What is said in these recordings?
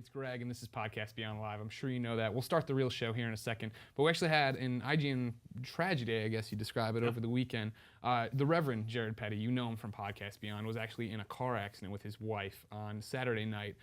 it's Greg, and this is Podcast Beyond Live. I'm sure you know that. We'll start the real show here in a second. But we actually had an IGN tragedy, I guess you describe it, over the weekend. The Reverend Jared Petty, you know him from Podcast Beyond, was actually in a car accident with his wife on Saturday night.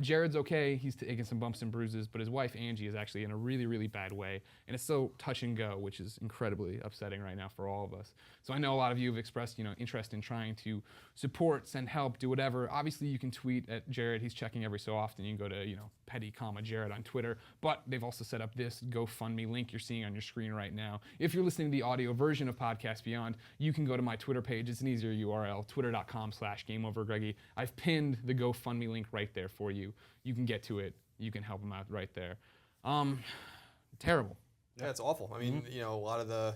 Jared's okay. He's taking some bumps and bruises, but his wife, Angie, is actually in a really, really bad way. And it's so touch and go, which is incredibly upsetting right now for all of us. So I know a lot of you have expressed, interest in trying to support, send help, do whatever. Obviously, you can tweet at Jared. He's checking every so often. You can go to, Petty, Jared on Twitter. But they've also set up this GoFundMe link you're seeing on your screen right now. If you're listening to the audio version of Podcast Beyond, you can go to my Twitter page. It's an easier URL, twitter.com/GameOverGreggy. I've pinned the GoFundMe link right there for you. You can get to it. You can help them out right there. Terrible. Yeah, it's awful. I mean, a lot of the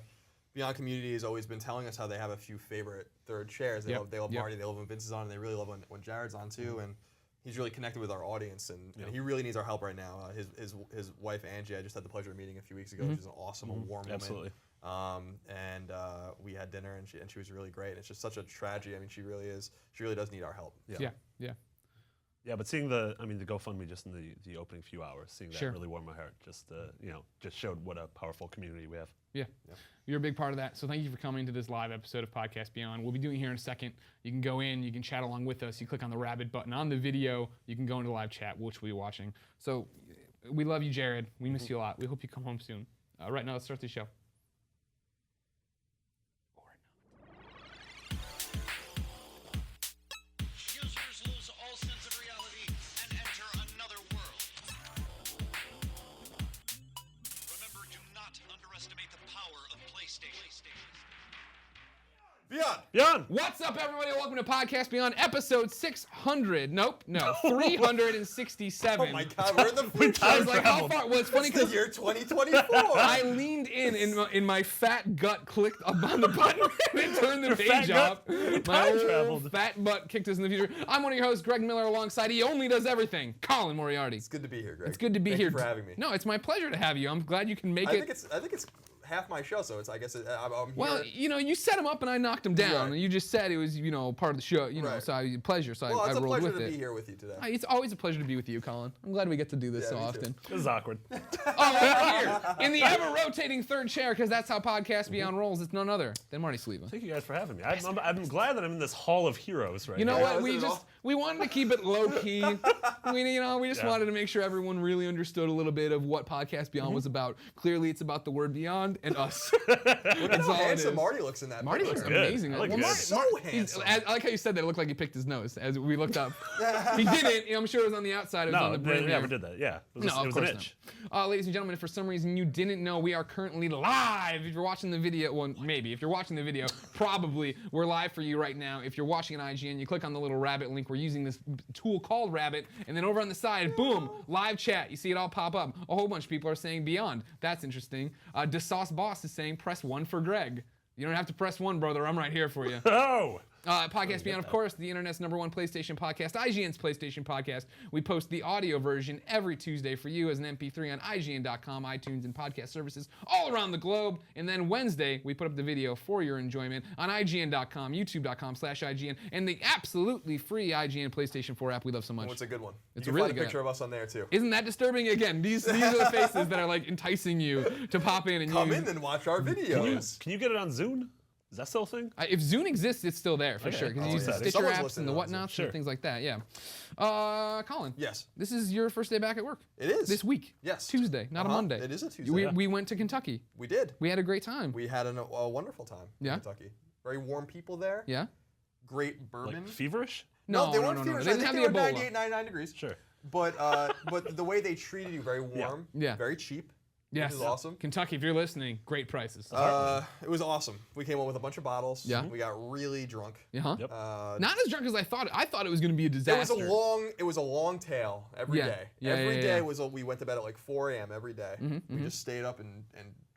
Beyond community has always been telling us how they have a few favorite third chairs. They love Marty, they love when Vince is on, and they really love when Jared's on too. And he's really connected with our audience, and he really needs our help right now. His wife Angie, I just had the pleasure of meeting a few weeks ago. She's an awesome, warm woman. Absolutely. And we had dinner, and she was really great. It's just such a tragedy. I mean, she really is. She really does need our help. Yeah, but seeing the GoFundMe just in the opening few hours, seeing that really warmed my heart. Just just showed what a powerful community we have. Yeah. You're a big part of that. So thank you for coming to this live episode of Podcast Beyond. We'll be doing it here in a second. You can go in, you can chat along with us. You click on the rabbit button on the video. You can go into live chat, which we'll be watching. So we love you, Jared. We miss you a lot. We hope you come home soon. Right now, let's start the show. Beyond. What's up, everybody? Welcome to Podcast Beyond, episode 600. Nope, no, 367. Oh my God, we're in the future. I was like, how far? Well, it's funny because because the year 2024. I leaned in my fat gut, clicked up on the button, and it turned the page off. My old fat butt kicked us in the future. I'm one of your hosts, Greg Miller, alongside He Only Does Everything, Colin Moriarty. It's good to be here, Greg. It's good to be here. Thank you for having me. No, it's my pleasure to have you. I'm glad you can make it. I think it's half my show, so I guess I'm here. Well, you set him up and I knocked him down. Right. You just said it was, part of the show, Right. So pleasure. So well, I it's a rolled pleasure with it. to be here with you today. It's always a pleasure to be with you, Colin. I'm glad we get to do this so me too. often. This is awkward. Oh, over here in the ever-rotating third chair, because that's how Podcast Beyond rolls. It's none other than Marty Sleva. Thank you guys for having me. I'm glad that I'm in this hall of heroes right now. You know Yeah, what? We wanted to keep it low key. We just wanted to make sure everyone really understood a little bit of what Podcast Beyond was about. Clearly, it's about the word beyond and us. It's all it is. Handsome Marty looks in that. Marty picture. looks amazing. I like Well, it. Marty, So handsome. I like how you said that. It looked like he picked his nose as we looked up. He didn't. I'm sure it was on the outside. It was on the brim. they never did that. Yeah, it was Of an course itch. not. Ladies and gentlemen, if for some reason you didn't know, we are currently live. If you're watching the video, well, maybe. If you're watching the video, probably we're live for you right now. If you're watching on IGN, you click on the little rabbit link. We're using this tool called Rabbit, and then over on the side, boom, live chat. You see it all pop up. A whole bunch of people are saying Beyond. That's interesting. DeSauce Boss is saying press 1 for Greg. You don't have to press 1, brother. I'm right here for you. Oh! Podcast Beyond, of course, the internet's #1 PlayStation podcast, IGN's PlayStation podcast. We post the audio version every Tuesday for you as an MP3 on ign.com, iTunes, and podcast services all around the globe. And then Wednesday, we put up the video for your enjoyment on ign.com, youtube.com/IGN, and the absolutely free IGN PlayStation 4 app we love so much. Oh, it's a good one. It's you a can really find a good picture of us on there too. Isn't that disturbing? Again, these are the faces that are like enticing you to pop in and Come in and watch our videos. Can you get it on Zune? Is that still a thing? If Zune exists, it's still there for Okay. sure. Because Oh, you use the yeah. Stitcher Someone's apps listening and the on Zune. whatnots Sure. and things like that. Yeah. Colin. Yes. This is your first day back at work. It is. This week. Yes. Tuesday, not a Monday. It is a Tuesday. We went to Kentucky. We did. We had a great time. We had a wonderful time Yeah? in Kentucky. Very warm people there. Yeah? Great bourbon. Like feverish? No, they weren't no. feverish. They I didn't think have they the were Ebola. 98, 99 degrees. Sure. But the way they treated you, very warm. Yeah. Very cheap. Yes. Which is awesome. Kentucky, if you're listening, great prices. It was awesome. We came home with a bunch of bottles. Yeah. We got really drunk. Uh-huh. Yep. Not as drunk as I thought. I thought it was going to be a disaster. It was a long tail every Yeah. day. Yeah, Every yeah, day yeah. was we went to bed at like 4 a.m. every day. We just stayed up and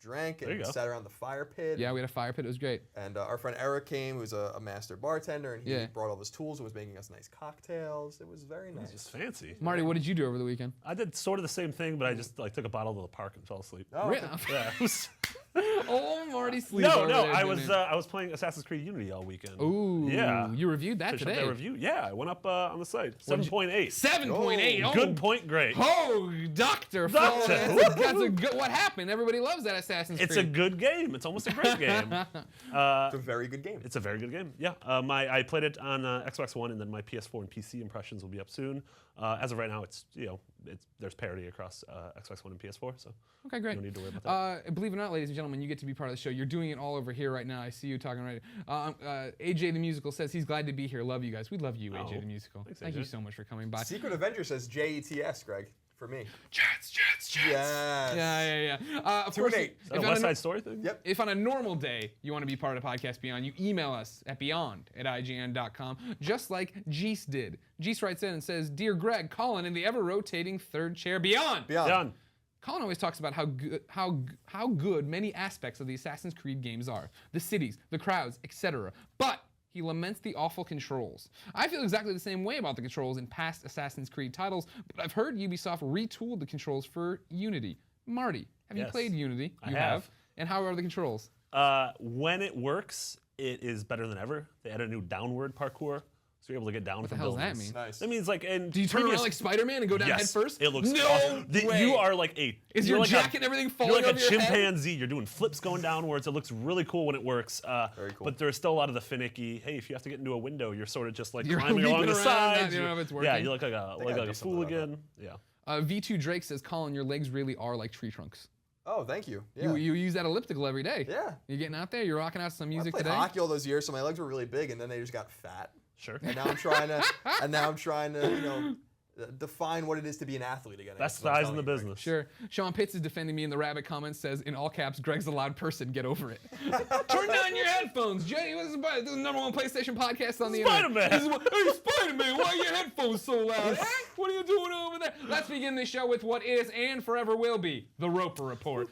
drank There you and go. sat around the fire pit. Yeah, we had a fire pit. It was great. And our friend Eric came, who's a master bartender, and he Yeah. brought all his tools and was making us nice cocktails. It was very nice. It's fancy. Marty, what did you do over the weekend? I did sort of the same thing, but I just took a bottle to the park and fell asleep. Oh, Really? okay. Yeah, it was Oh, Marty sleep. No, I was playing Assassin's Creed Unity all weekend. Ooh, yeah. You reviewed that today. That review, yeah, I went up on the site. 7.8. 7.8. Oh, good point, great. Oh, Doctor. That's a good. What happened? Everybody loves that Assassin's Creed. It's a good game. It's almost a great game. It's a very good game. It's a very good game. Yeah, I played it on Xbox One, and then my PS4 and PC impressions will be up soon. As of right now, there's parity across Xbox One and PS4, so okay, great. No need to worry about that. Believe it or not, ladies and gentlemen, you get to be part of the show. You're doing it all over here right now. I see you talking right. AJ the Musical says he's glad to be here. Love you guys. We love you, AJ the Musical. Thanks, Thank AJ. you so much for coming by. Secret Avenger says JETS, Greg, for me. Chats. Yes. Yeah. Of 2 course, and 8. Is that a West Side Story thing? Yep. If on a normal day you want to be part of Podcast Beyond, you email us at beyond@ign.com, just like Geese did. Geese writes in and says, "Dear Greg, Colin, in the ever-rotating third chair Beyond." Done. Colin always talks about how good many aspects of the Assassin's Creed games are. The cities, the crowds, etc. But he laments the awful controls. I feel exactly the same way about the controls in past Assassin's Creed titles, but I've heard Ubisoft retooled the controls for Unity. Marty, have you played Unity? I have. And how are the controls? When it works, it is better than ever. They added a new downward parkour, so you're able to get down What the from hell does buildings. that mean? Nice. That means like in Do you turn around like Spider-Man and go down head first? It looks no awesome. way. You are like a Is you're your like jacket and everything falling You're like over a your head? chimpanzee. You're doing flips going downwards. It looks really cool when it works. Very cool. But there's still a lot of the finicky. Hey, if you have to get into a window, you're sort of just like You're climbing along leaping the around, sides. you don't know if it's Yeah, working. you look like a fool again. Yeah. V2 Drake says, Colin, your legs really are like tree trunks. Oh, thank you. Yeah. You use that elliptical every day. Yeah. You're getting out there, you're rocking out some music I played today. hockey all those years, so my legs were really big, and then they just got fat. Sure. And now I'm trying to, define what it is to be an athlete again. Best thighs in the business. Sure. Sean Pitts is defending me in the rabbit comments, says, in all caps, Greg's a loud person, get over it. Turn down your headphones. Jay, this is the #1 PlayStation podcast on the Spider-Man. internet. Hey, Spider-Man, why are your headphones so loud? What are you doing over there? Let's begin the show with what is and forever will be the Roper Report.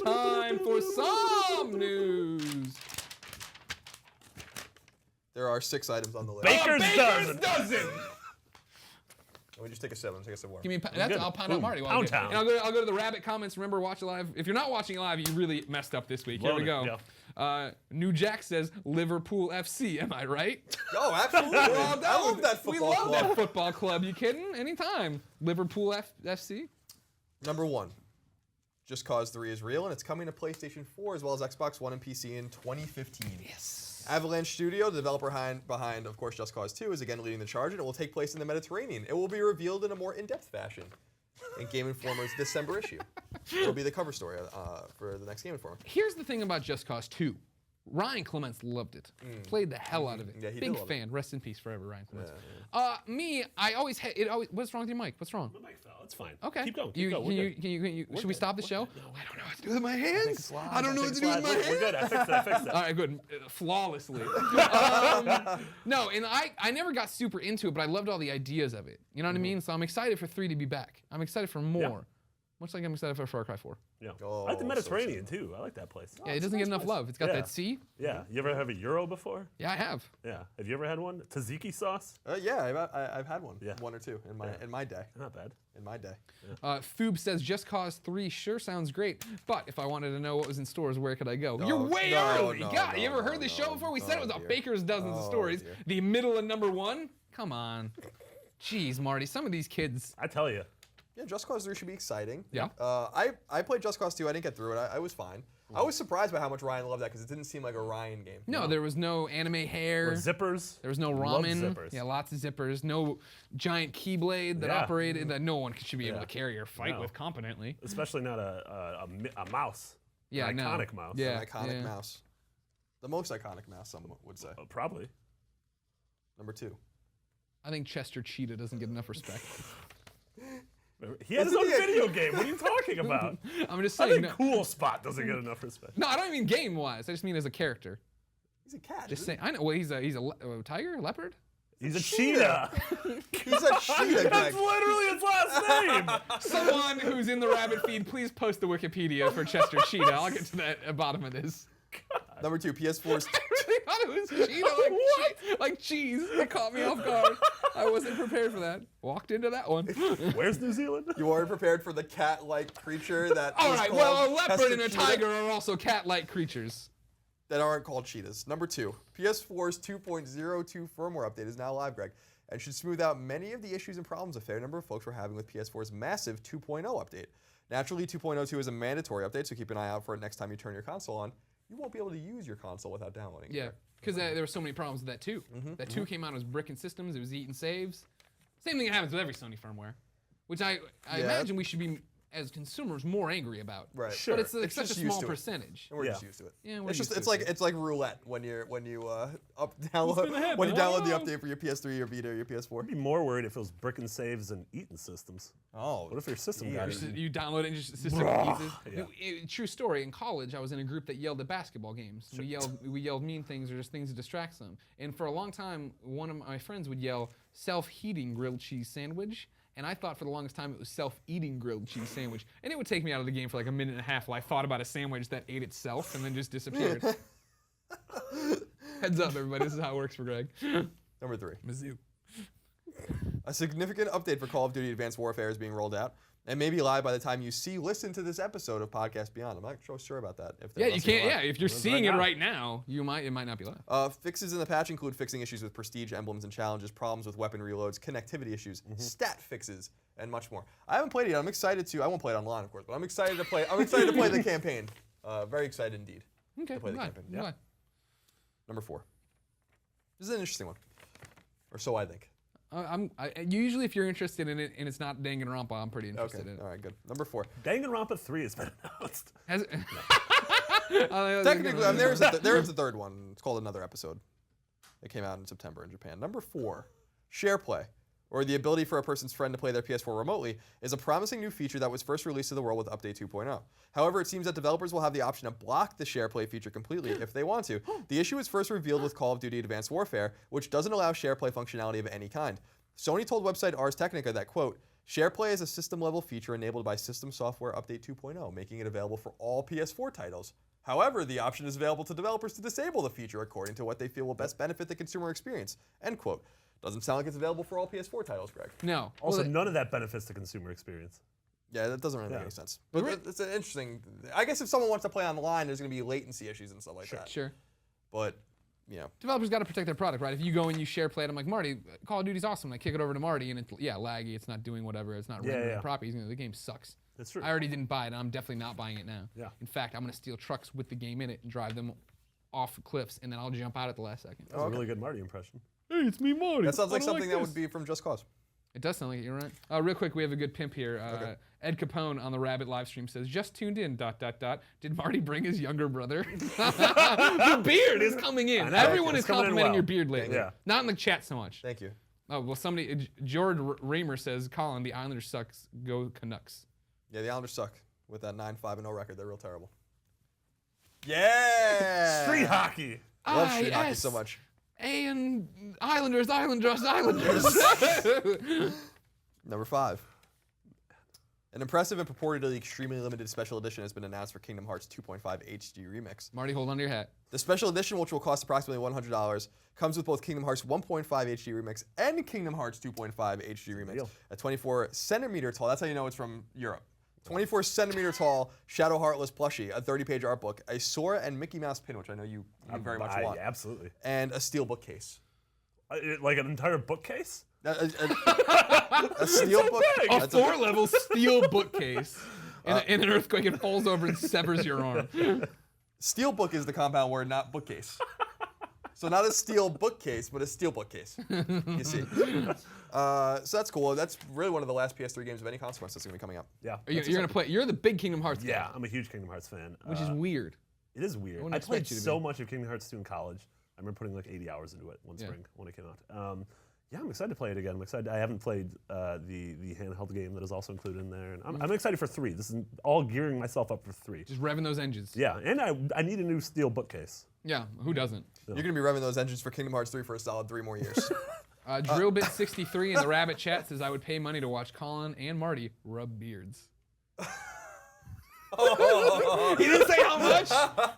Time for some news. There are 6 items on the list. Baker's dozen. Let me just take a sip. Take a sip of water. Give me I'll pound out Marty. Pound town. And I'll go to the rabbit comments. Remember, watch it live. If you're not watching live, you really messed up this week. Here we go. New Jack says Liverpool FC. Am I right? Oh, absolutely. I love that football We love club. that football club. You kidding? Anytime. Liverpool FC. Number 1. Just Cause 3 is real, and it's coming to PlayStation 4 as well as Xbox One and PC in 2015. Yes. Avalanche Studio, the developer behind, of course, Just Cause 2, is again leading the charge, and it will take place in the Mediterranean. It will be revealed in a more in-depth fashion in Game Informer's December issue. It will be the cover story for the next Game Informer. Here's the thing about Just Cause 2. Ryan Clements loved it. Played the hell out of it. Yeah, he did Big love fan. Rest in peace forever, Ryan Clements. Yeah, Me, I always had it. What's wrong with your mic? What's wrong? The mic fell. It's fine. Okay. Keep going. Can you should we stop the show? I don't know what to do with my hands. I don't know what to do with my hands. We're good. I fixed it. All right, good. Flawlessly. No, and I never got super into it, but I loved all the ideas of it. You know what I mean? So I'm excited for 3 to be back. I'm excited for more. Yeah. Much like I'm excited for Far Cry 4. Yeah. Oh, I like the so Mediterranean too. I like that place. Yeah, it doesn't get enough love. It's got Yeah. that sea. Yeah. You ever have a Euro before? Yeah, I have. Yeah. Have you ever had one? Tzatziki sauce? Yeah, I've had one. Yeah. 1 or 2 in my day. Not bad. In my day. Thoob says Just Cause 3 sure sounds great, but if I wanted to know what was in stores, where could I go? You're way early. God, you ever heard this show before? We said it was a baker's dozens of stories. Dear. The middle of #1? Come on. Jeez, Marty, some of these kids. I tell you. Yeah, Just Cause 3 should be exciting. Yeah. I played Just Cause 2. I didn't get through it. I was fine. I was surprised by how much Ryan loved that because it didn't seem like a Ryan game. No, there was no anime hair. Or zippers. There was no Love ramen. zippers. Yeah, lots of zippers. No giant keyblade that Yeah. operated that no one should be able Yeah. to carry or fight No. with competently. Especially not a mouse. Yeah, An no. iconic mouse. Yeah. An iconic mouse. The most iconic mouse, some would say. Probably. Number 2. I think Chester Cheetah doesn't get enough respect. He has his Isn't own he a- video game. What are you talking about? I'm just I saying. think Cool Spot doesn't get enough respect. No, I don't mean game-wise. I just mean as a character. He's a cat. Just isn't saying. I know. Well, he's a tiger, leopard. He's a cheetah. he? He's a cheetah, Greg. That's literally his last name. Someone who's in the rabbit feed, please post the Wikipedia for Chester Cheetah. I'll get to the bottom of this. Number 2, PS4's. I really thought it was Cheeto, like cheese. It caught me off guard. I wasn't prepared for that. Walked into that one. Where's New Zealand? You weren't prepared for the cat-like creature that. All is right, called well, a leopard and a Cheetah tiger are also cat-like creatures. that aren't called cheetahs. Number 2, PS4's 2.02 firmware update is now live, Greg, and should smooth out many of the issues and problems a fair number of folks were having with PS4's massive 2.0 update. Naturally, 2.02 is a mandatory update, so keep an eye out for it next time you turn your console on. You won't be able to use your console without downloading it. Yeah, because there were so many problems with that too. That 2 came out as bricking systems. It was eating saves. Same thing happens with every Sony firmware, which I imagine we should be, as consumers, more angry about. Right. Sure. But it's such a just used small to it. percentage. And we're Yeah. just used to it. Yeah, we're It's used just to it. it's like roulette when you gonna download happen? when you I download don't the know. update for your PS3 or Vita or your PS4. I'd be more worried if it was bricking saves and eating systems. Oh, What if your system got it? You download it and just system pieces. True story. In college, I was in a group that yelled at basketball games. We yelled mean things or just things that distracts them. And for a long time, one of my friends would yell self-heating grilled cheese sandwich. And I thought for the longest time it was self-eating grilled cheese sandwich. And it would take me out of the game for like a minute and a half while I thought about a sandwich that ate itself and then just disappeared. Heads up, everybody. This is how it works for Greg. Number 3. Mizzou. A significant update for Call of Duty Advanced Warfare is being rolled out, and may be live by the time you listen to this episode of Podcast Beyond. I'm not so sure about that. If they're Yeah, you listening can't. live. Yeah, if you're Right seeing it now. right now, it might not be live. Fixes in the patch include fixing issues with prestige emblems and challenges, problems with weapon reloads, connectivity issues, stat fixes, and much more. I haven't played it yet. I'm excited to. I won't play it online, of course, but I'm excited to play. I'm excited to play the campaign. Very excited indeed. Okay, to play the I'm glad. campaign. I'm Yeah. glad. Number 4. This is an interesting one, or so I think. Usually, if you're interested in it and it's not Danganronpa, I'm pretty interested Okay. in it. All right. Good. Number 4. Danganronpa 3 has been announced. Has it? Technically, there is a third one. It's called Another Episode. It came out in September in Japan. Number 4, SharePlay, or the ability for a person's friend to play their PS4 remotely, is a promising new feature that was first released to the world with Update 2.0. However, it seems that developers will have the option to block the SharePlay feature completely if they want to. The issue was first revealed with Call of Duty Advanced Warfare, which doesn't allow SharePlay functionality of any kind. Sony told website Ars Technica that, quote, SharePlay is a system-level feature enabled by System Software Update 2.0, making it available for all PS4 titles. However, the option is available to developers to disable the feature according to what they feel will best benefit the consumer experience, end quote. Doesn't sound like it's available for all PS4 titles, Greg. No. Also, Well, none of that benefits the consumer experience. Yeah, that doesn't really make Yeah. any sense. But it's an interesting. I guess if someone wants to play online, there's going to be latency issues and stuff like that. Sure. But, you know, Developers got to protect their product, right? If you go and you share play it, I'm like, Marty, Call of Duty's awesome. I kick it over to Marty, and it's laggy. It's not doing whatever. It's not rendering yeah. properly. The game sucks. That's true. I already didn't buy it, and I'm definitely not buying it now. Yeah. In fact, I'm going to steal trucks with the game in it and drive them off cliffs, and then I'll jump out at the last second. That was a really good Marty impression. Hey, it's me, Marty. that sounds like something that would be from Just Cause. It does sound like it, you're right. Real quick, we have a good pimp here. Okay. Ed Capone on the Rabbit live stream says, just tuned in, ... Did Marty bring his younger brother? The beard is coming in. I know, Everyone it's is coming in complimenting well. your beard lately. Yeah. Not in the chat so much. Thank you. Oh, well, somebody, George Raymer says, Colin, the Islanders sucks, go Canucks. Yeah, the Islanders suck with that 9-5-0 record. They're real terrible. Yeah! Street hockey. Love street hockey so much. And Islanders. Number 5. An impressive and purportedly extremely limited special edition has been announced for Kingdom Hearts 2.5 HD Remix. Marty, hold on to your hat. The special edition, which will cost approximately $100, comes with both Kingdom Hearts 1.5 HD Remix and Kingdom Hearts 2.5 HD Remix. Deal. A 24 centimeter tall, that's how you know it's from Europe. 24 centimeter tall Shadow Heartless plushie, a 30-page art book, a Sora and Mickey Mouse pin, which I know you very much want, Absolutely. and a steel bookcase. Like an entire bookcase? A steel book. A that's 4-level steel bookcase. In an earthquake, it falls over and severs your arm. Steel book is the compound word, not bookcase. So not a steel bookcase, but a steel bookcase. You see. So that's cool. That's really one of the last PS3 games of any consequence that's going to be coming out. Yeah. You're gonna play. You're the big Kingdom Hearts guy. Yeah, I'm a huge Kingdom Hearts fan. Which is weird. It is weird. wouldn't I played expect you to so be. much of Kingdom Hearts 2 in college. I remember putting like 80 hours into it one spring when it came out. Yeah, I'm excited to play it again. I'm excited. I haven't played the handheld game that is also included in there, and I'm excited for 3. This is all gearing myself up for 3. Just revving those engines. Yeah, and I need a new steel bookcase. Yeah, who doesn't? You're going to be revving those engines for Kingdom Hearts 3 for a solid 3 more years. Drillbit63 in the Rabbit chat says, I would pay money to watch Colin and Marty rub beards. He didn't say how much.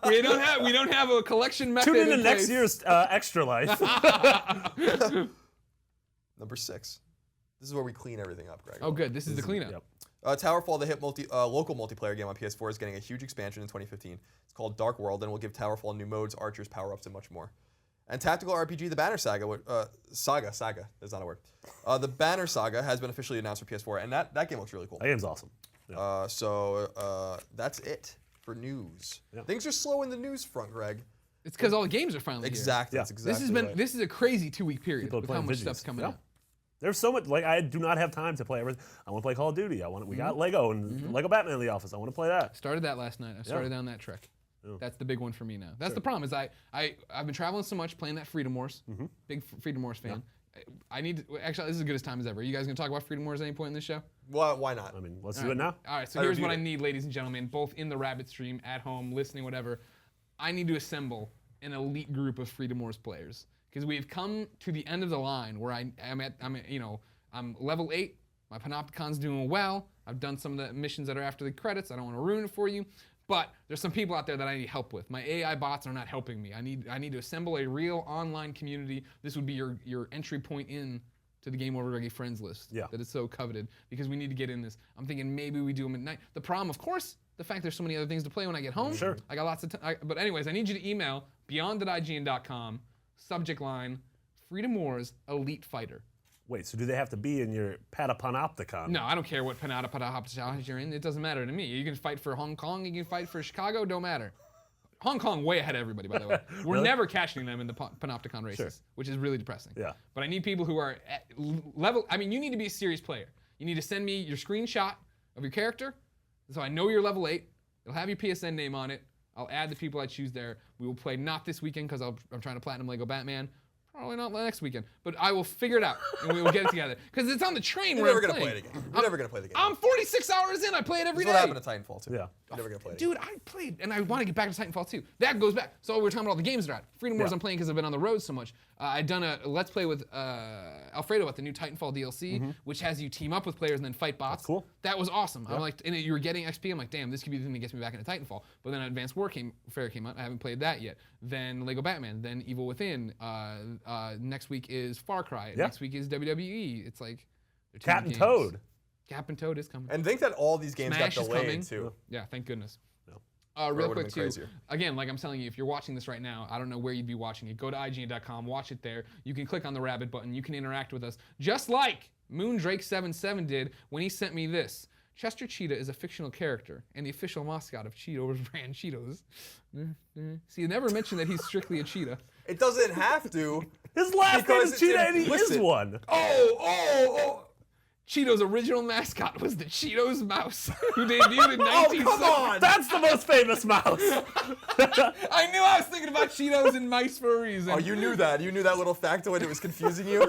We don't have a collection method. Tune in to next place. year's Extra Life. Number 6. This is where we clean everything up, Greg. Oh, good. This is the cleanup. Yep. Towerfall, the hit local multiplayer game on PS4, is getting a huge expansion in 2015. It's called Dark World, and will give Towerfall new modes, archers, power-ups, and much more. And tactical RPG, The Banner Saga, Saga, that's not a word. The Banner Saga has been officially announced for PS4, and that game looks really cool. That game's awesome. Yeah. So that's it for news. Yeah. Things are slow in the news front, Greg. It's because all the games are finally Exactly. Yeah. That's exactly right. This is a crazy 2-week period People are with how playing much video stuff's games. coming Yeah. out. There's so much. Like, I do not have time to play everything. I want to play Call of Duty. We got Lego and Lego Batman in the office. I want to play that. Started that last night. I started down that trek. Yeah. That's the big one for me now. That's the problem is I've been traveling so much playing that Freedom Wars. Big Freedom Wars fan. I need to, actually, this is as good as time as ever. Are you guys going to talk about Freedom Wars at any point in this show? Well, why not? I mean, let's do it now. All right, so I here's what I reviewed it. need, ladies and gentlemen, both in the Rabbit stream, at home, listening, whatever. I need to assemble an elite group of Freedom Wars players because we've come to the end of the line where I'm level 8. My Panopticon's doing well. I've done some of the missions that are after the credits. I don't want to ruin it for you. But there's some people out there that I need help with. My AI bots are not helping me. I need to assemble a real online community. This would be your entry point in to the Game Over Reggae friends list that is so coveted because we need to get in this. I'm thinking maybe we do them at night. The problem, of course, the fact there's so many other things to play when I get home. Sure. I got lots of time. But anyways, I need you to email beyond@ign.com, subject line, Freedom Wars Elite Fighter. Wait, so do they have to be in your Panopticon? No, I don't care what Panopticon you're in. It doesn't matter to me. You can fight for Hong Kong. You can fight for Chicago. Don't matter. Hong Kong way ahead of everybody, by the way. We're Really? never catching them in the Panopticon races, Sure. which is really depressing. Yeah. But I need people who are at level. I mean, you need to be a serious player. You need to send me your screenshot of your character, so I know you're level 8. It'll have your PSN name on it. I'll add the people I choose there. We will play not this weekend because I'm trying to platinum Lego Batman. Probably not next weekend, but I will figure it out and we will get it together. Because it's on the train You're where never I'm going to play playing. it again. You're never going to play the game. I'm 46 hours in. I play it every That's day. what happened to Titanfall, too. Yeah. You're never going to play it Dude, I played, and I want to get back to Titanfall 2. That goes back. So we're talking about all the games that are out. Freedom Wars Yeah. I'm playing because I've been on the road so much. I've done a Let's Play with Alfredo about the new Titanfall DLC, which has you team up with players and then fight bots. That's cool. That was awesome. I'm like, and you were getting XP. I'm like, damn, this could be the thing that gets me back into Titanfall. But then Advanced Warfare came out. I haven't played that yet. Then Lego Batman. Then Evil Within. Next week is Far Cry. Yeah. Next week is WWE. It's like they're too Cat many and games. Toad. Captain Toad is coming. And think that all these games Smash got is delayed, coming. too. Yeah, thank goodness. Yeah. Real would've quick been too, crazier. again, like I'm telling you, if you're watching this right now, I don't know where you'd be watching it. Go to ign.com, watch it there. You can click on the rabbit button. You can interact with us, just like Moondrake77 did when he sent me this. Chester Cheetah is a fictional character and the official mascot of Cheetos brand Cheetos. See, you never mentioned that he's strictly a cheetah. It doesn't have to. His last name Because is it's Cheetah, and he is implicit. one. Oh! Cheetos' original mascot was the Cheetos mouse, who debuted in 1970. come on! That's the most famous mouse. I knew I was thinking about Cheetos and mice for a reason. Oh, you knew that. You knew that little factoid. It was confusing you.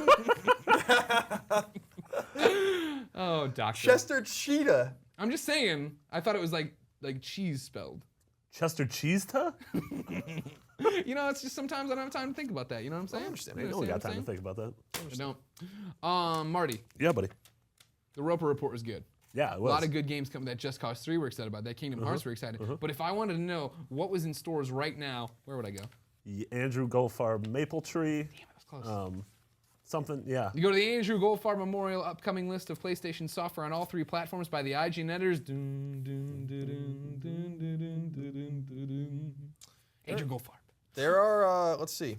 Oh, doctor. Chester Cheetah. I'm just saying, I thought it was like cheese spelled. Chester Cheetah? You know, it's just sometimes I don't have time to think about that. You know what I'm saying? I understand. You No one got what I'm time to think about that. saying? I don't. Marty, Yeah, buddy. the Roper Report was good. Yeah, it A was. lot of good games coming. That Just Cause 3 we're excited about. That Kingdom Hearts we're excited. But if I wanted to know what was in stores right now, where would I go? Andrew Goldfarb Maple Tree. Damn it, I was close. Something, yeah. You go to the Andrew Goldfarb Memorial upcoming list of PlayStation software on all 3 platforms by the IGN editors. Andrew Goldfarb. There are, let's see.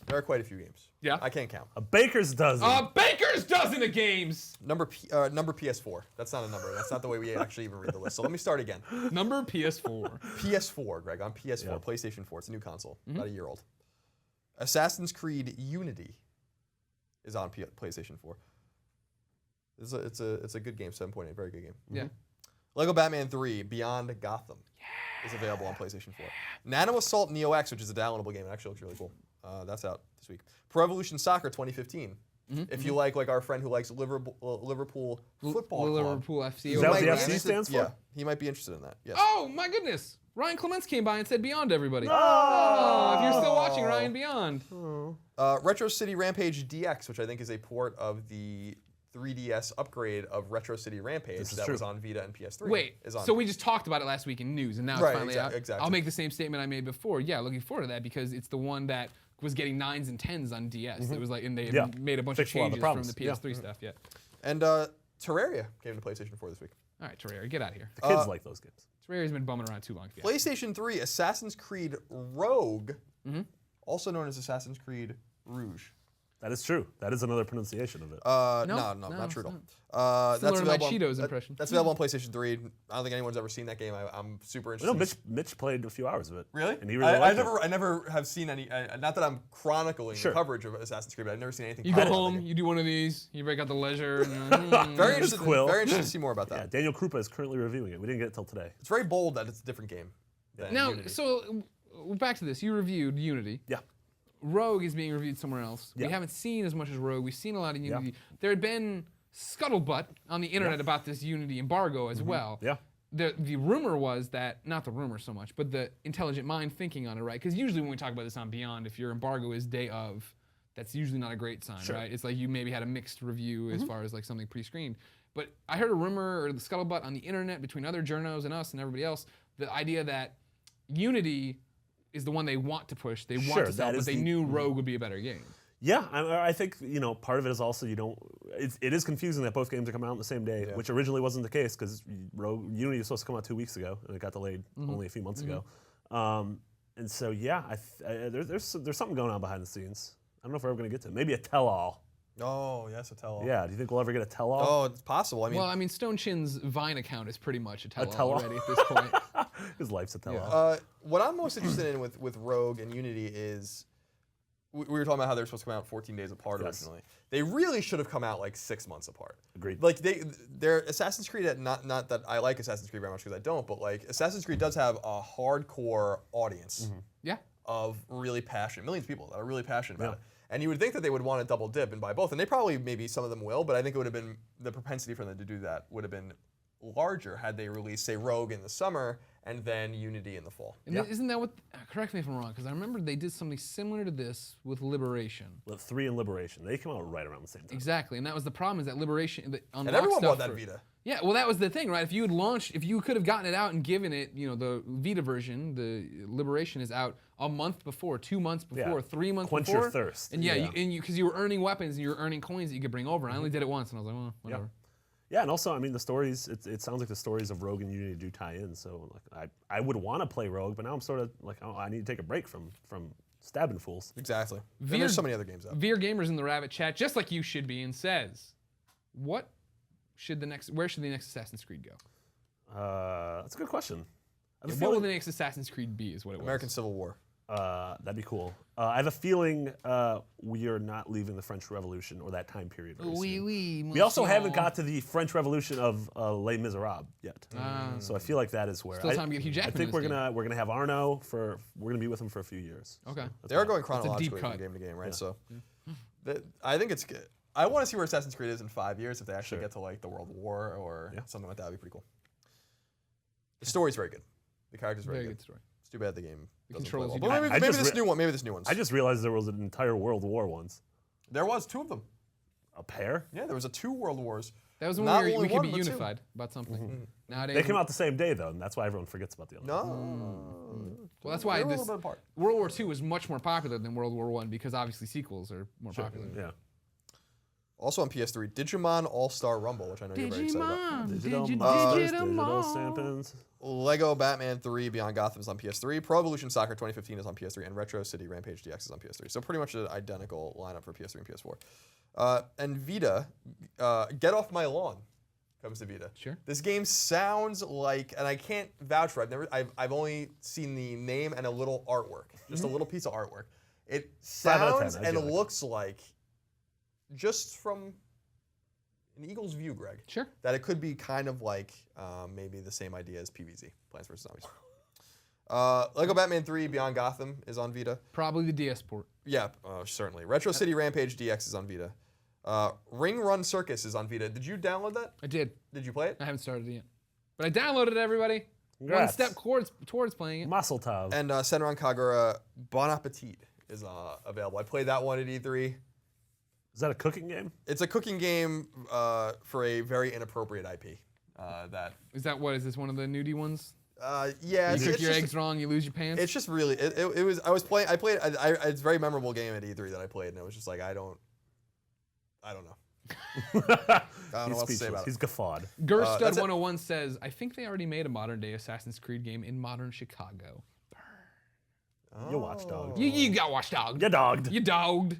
There are quite a few games. Yeah? I can't count. A baker's dozen. A baker's dozen of games. Number PS4. That's not a number. That's not the way we actually even read the list. So let me start again. Number PS4. PS4, Greg, on PS4, Yeah. PlayStation 4. It's a new console, about a year old. Assassin's Creed Unity is on PlayStation 4. It's a good game, 7.8, very good game. Yeah. Lego Batman 3 Beyond Gotham is available on PlayStation 4. Nano Assault Neo X, which is a downloadable game, it actually looks really cool. That's out this week. Pro Evolution Soccer 2015. If you like our friend who likes Liverpool football club. Liverpool FC. Is that what the might be FC interested- stands for? Yeah, he might be interested in that. Yes. Oh my goodness! Ryan Clements came by and said Beyond, everybody. Oh. If you're still watching, Ryan, Beyond. Retro City Rampage DX, which I think is a port of the 3DS upgrade of Retro City Rampage that was on Vita and PS3. Wait, is on so we just talked about it last week in news, and now it's finally out. Exactly. I'll make the same statement I made before. Yeah, looking forward to that because it's the one that was getting 9s and 10s on DS. It was like, and they made a bunch of changes from the PS3 stuff. Yeah. And Terraria came to PlayStation 4 this week. All right, Terraria, get out of here. The kids like those games. Terraria's been bumming around too long. PlayStation 3, Assassin's Creed Rogue, also known as Assassin's Creed Rouge. That is true. That is another pronunciation of it. No, not true at all. That's my available Cheetos impression. That's available on PlayStation 3. I don't think anyone's ever seen that game. I'm super interested. No, Mitch played a few hours of it. Really? And he really liked it. I never have seen any. Not that I'm chronicling the coverage of Assassin's Creed, but I've never seen anything. You go home, you do one of these, you break out the leisure. And, very interested to see more about that. Yeah, Daniel Krupa is currently reviewing it. We didn't get it till today. It's very bold that it's a different game. Now, Unity. so back to this. You reviewed Unity. Yeah. Rogue is being reviewed somewhere else. Yeah. We haven't seen as much as Rogue. We've seen a lot of Unity. There had been scuttlebutt on the internet about this Unity embargo as well. Yeah. The rumor was that, not the rumor so much, but the intelligent mind thinking on it, right? Because usually when we talk about this on Beyond, if your embargo is day of, that's usually not a great sign, right? It's like you maybe had a mixed review as far as like something pre-screened. But I heard a rumor or the scuttlebutt on the internet between other journos and us and everybody else, the idea that Unity is the one they want to push, they want to sell, but they knew Rogue would be a better game. Yeah, I think part of it is also it is confusing that both games are coming out on the same day, which originally wasn't the case because Unity was supposed to come out 2 weeks ago and it got delayed only a few months ago. And so there's something going on behind the scenes. I don't know if we're ever going to get to it. Maybe a tell-all. Oh, yes, a tell-all. Yeah, do you think we'll ever get a tell-all? Oh, it's possible. I mean, Stone Chin's Vine account is pretty much a tell-all already at this point. His life's a tell-all. What I'm most interested in with Rogue and Unity is, we were talking about how they're supposed to come out 14 days apart originally. They really should have come out like 6 months apart. Agreed. Like they're Assassin's Creed, not that I like Assassin's Creed very much because I don't, but like Assassin's Creed does have a hardcore audience. Yeah. Of really passionate, millions of people that are really passionate about it. And you would think that they would want to double dip and buy both, and they probably, maybe some of them will, but I think it would have been, the propensity for them to do that would have been larger had they released, say, Rogue in the summer and then Unity in the fall. And isn't that what, correct me if I'm wrong, because I remember they did something similar to this with Liberation. 3 and Liberation, they came out right around the same time. Exactly, and that was the problem, is that Liberation, and everyone bought that Vita. Yeah, well, that was the thing, right? If you had launched, if you could have gotten it out and given it, the Vita version, the Liberation is out a month before, 2 months before, 3 months Quench before. your thirst. And because you were earning weapons and you were earning coins that you could bring over. And I only did it once, and I was like, well, whatever. Yeah, and also, I mean, the stories, it sounds like the stories of Rogue and Unity do tie in. So like, I would want to play Rogue, but now I'm sort of like, oh, I need to take a break from stabbing fools. Exactly. And there's so many other games out. Veer Gamers in the Rabbit chat, just like you should be, and says, where should the next Assassin's Creed go? That's a good question. What will the next Assassin's Creed be, is what it was. American Civil War. That'd be cool. I have a feeling we are not leaving the French Revolution or that time period very soon. We also haven't got to the French Revolution of Les Miserables yet. So I feel like that is where still time to get Hugh Jackman. I think we're gonna have Arno we're gonna be with him for a few years. Okay. So they are going chronologically from game to game, right? So I think it's good. I want to see where Assassin's Creed is in 5 years if they actually get to like the World War or something like that. Would be pretty cool. The story's very good. The character's very good story. It's too bad the game doesn't play well. But maybe this new one. Maybe this new one. I just realized there was an entire World War once. There was 2 of them. A pair? Yeah, there was 2 World Wars. That was when we could be unified about something. Nowadays, they came out the same day though, and that's why everyone forgets about the other. Well, that's why a little bit apart. World War II was much more popular than World War I because obviously sequels are more popular. Yeah. Also on PS3, Digimon All-Star Rumble, which I know you're very excited about. Digital Stampins. Lego Batman 3 Beyond Gotham is on PS3. Pro Evolution Soccer 2015 is on PS3, and Retro City Rampage DX is on PS3. So pretty much an identical lineup for PS3 and PS4. And Vita, Get Off My Lawn comes to Vita. Sure. This game sounds like, and I can't vouch for it. I've only seen the name and a little artwork, just a little piece of artwork. It sounds and looks like, just from an eagle's view, Greg. Sure. That it could be kind of like maybe the same idea as PvZ, Plants vs. Zombies. Lego Batman 3 Beyond Gotham is on Vita. Probably the DS port. Yeah, certainly. Retro City Rampage DX is on Vita. Ring Run Circus is on Vita. Did you download that? I did. Did you play it? I haven't started it yet. But I downloaded it, everybody. Congrats. 1 step towards playing it. Muscle Tov. And Senran Kagura Bon Appetit is available. I played that one at E3. Is that a cooking game? It's a cooking game for a very inappropriate IP. Is this one of the nudie ones? Yeah. You cook your eggs wrong, you lose your pants. It's just really. It was. I played. It's a very memorable game at E3 that I played, and it was just like I don't know. I don't know what to say about it. He's guffawed. Gerstud101 says, I think they already made a modern-day Assassin's Creed game in modern Chicago. You watchdog. You got watchdog. You dogged. You dogged.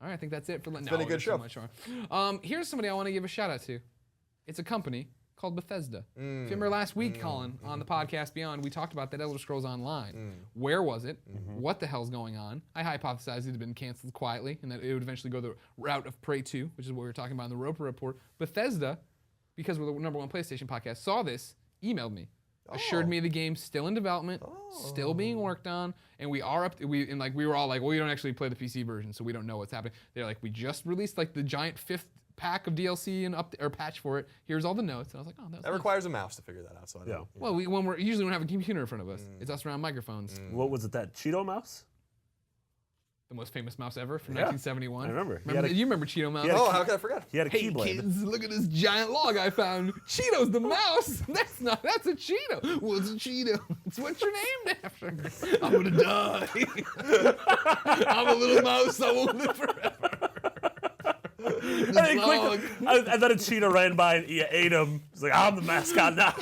All right, I think that's it for. It's been a good show. Here's somebody I want to give a shout-out to. It's a company called Bethesda. If you remember last week, Colin, on the podcast Beyond, we talked about that Elder Scrolls Online. Where was it? What the hell's going on? I hypothesized it had been canceled quietly and that it would eventually go the route of Prey 2, which is what we were talking about in the Roper Report. Bethesda, because we're the #1 PlayStation podcast, saw this, emailed me, assured me the game's still in development, still being worked on, and we are we were all like, well, we don't actually play the PC version, so we don't know what's happening. They're like, we just released like the giant 5th pack of DLC and patch for it. Here's all the notes. And I was like, oh, that requires a mouse to figure that out. So I don't, Well, we usually don't have a computer in front of us. It's us around microphones. What was it? That Cheeto mouse? The most famous mouse ever from 1971. I remember. You remember Cheeto Mouse? how could I forget? He had a Hey keyblade. kids, look at this giant log I found. Cheeto's the mouse. That's a Cheeto. Well, it's a Cheeto. It's what you're named after. I'm gonna die. I'm a little mouse. I won't live forever. And then a cheetah ran by and he ate him. He's like, I'm the mascot now.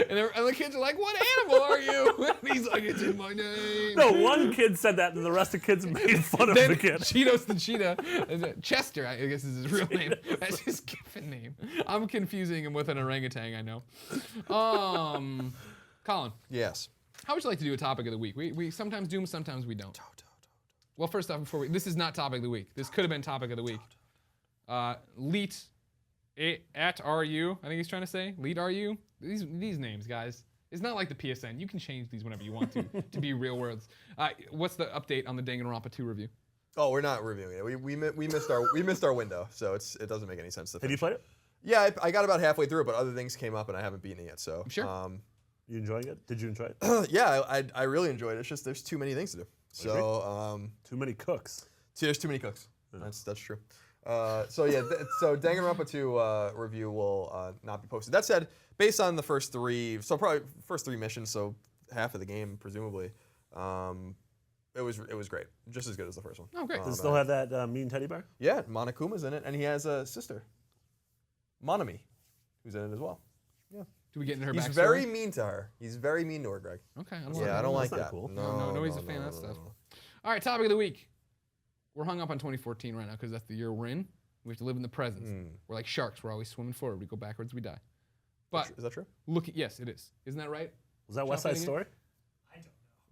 and the kids are like, what animal are you? And he's like, it's in my name. No, one kid said that, and the rest of the kids made fun of the kid. Cheetos the cheetah. Chester, I guess is his real name. That's his given name. I'm confusing him with an orangutan, I know. Colin. Yes. How would you like to do a topic of the week? We sometimes do them, sometimes we don't. Well, first off, this is not topic of the week. This could have been topic of the week. Leet at RU, I think he's trying to say. Leet RU. These names, guys. It's not like the PSN. You can change these whenever you want to be real words. What's the update on the Danganronpa 2 review? Oh, we're not reviewing it. We missed our window, so it doesn't make any sense to finish. Have you played it? Yeah, I got about halfway through it, but other things came up and I haven't beaten it yet. So sure. You enjoying it? Did you enjoy it? Yeah, I really enjoyed it. It's just there's too many things to do. So too many cooks. There's too many cooks. Yeah. That's true. So Danganronpa 2 review will not be posted. That said, based on the first three missions, so half of the game presumably, it was great, just as good as the first one. Oh, great. Does it still have that mean teddy bear? Yeah, Monokuma's in it, and he has a sister, Monami, who's in it as well. Yeah. Do we get into her backstory? He's very mean to her. He's very mean to her, Greg. Okay. I don't like that. Cool. No, he's a fan of that stuff. All right, topic of the week. We're hung up on 2014 right now because that's the year we're in. We have to live in the present. We're like sharks. We're always swimming forward. We go backwards, we die. But is that true? Yes, it is. Isn't that right? Was that West Side Story?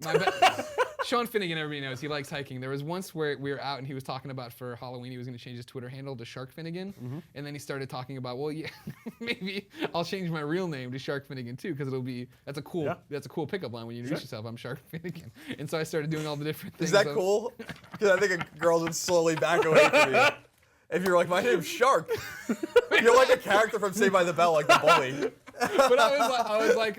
I don't know. Sean Finnegan, everybody knows, he likes hiking. There was once where we were out and he was talking about for Halloween he was going to change his Twitter handle to Shark Finnegan. And then he started talking about, well, yeah, maybe I'll change my real name to Shark Finnegan too because that's a cool pickup line when you introduce yourself. I'm Shark Finnegan. And so I started doing all the different things. Is that cool? Because I think girls would slowly back away from you. If you're like, my name's Shark. You're like a character from Saved by the Bell, like the bully. But I was like,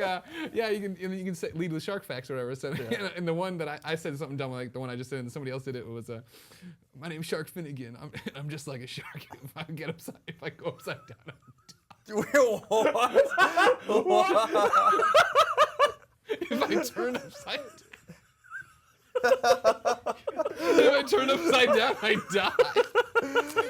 yeah, you can say, lead with shark facts or whatever. So, and the one that I said something dumb like the one I just said, and somebody else did it was, my name's Shark Finnegan. I'm just like a shark. If I go upside down, What? If I turn upside down. If I turn upside down, I die.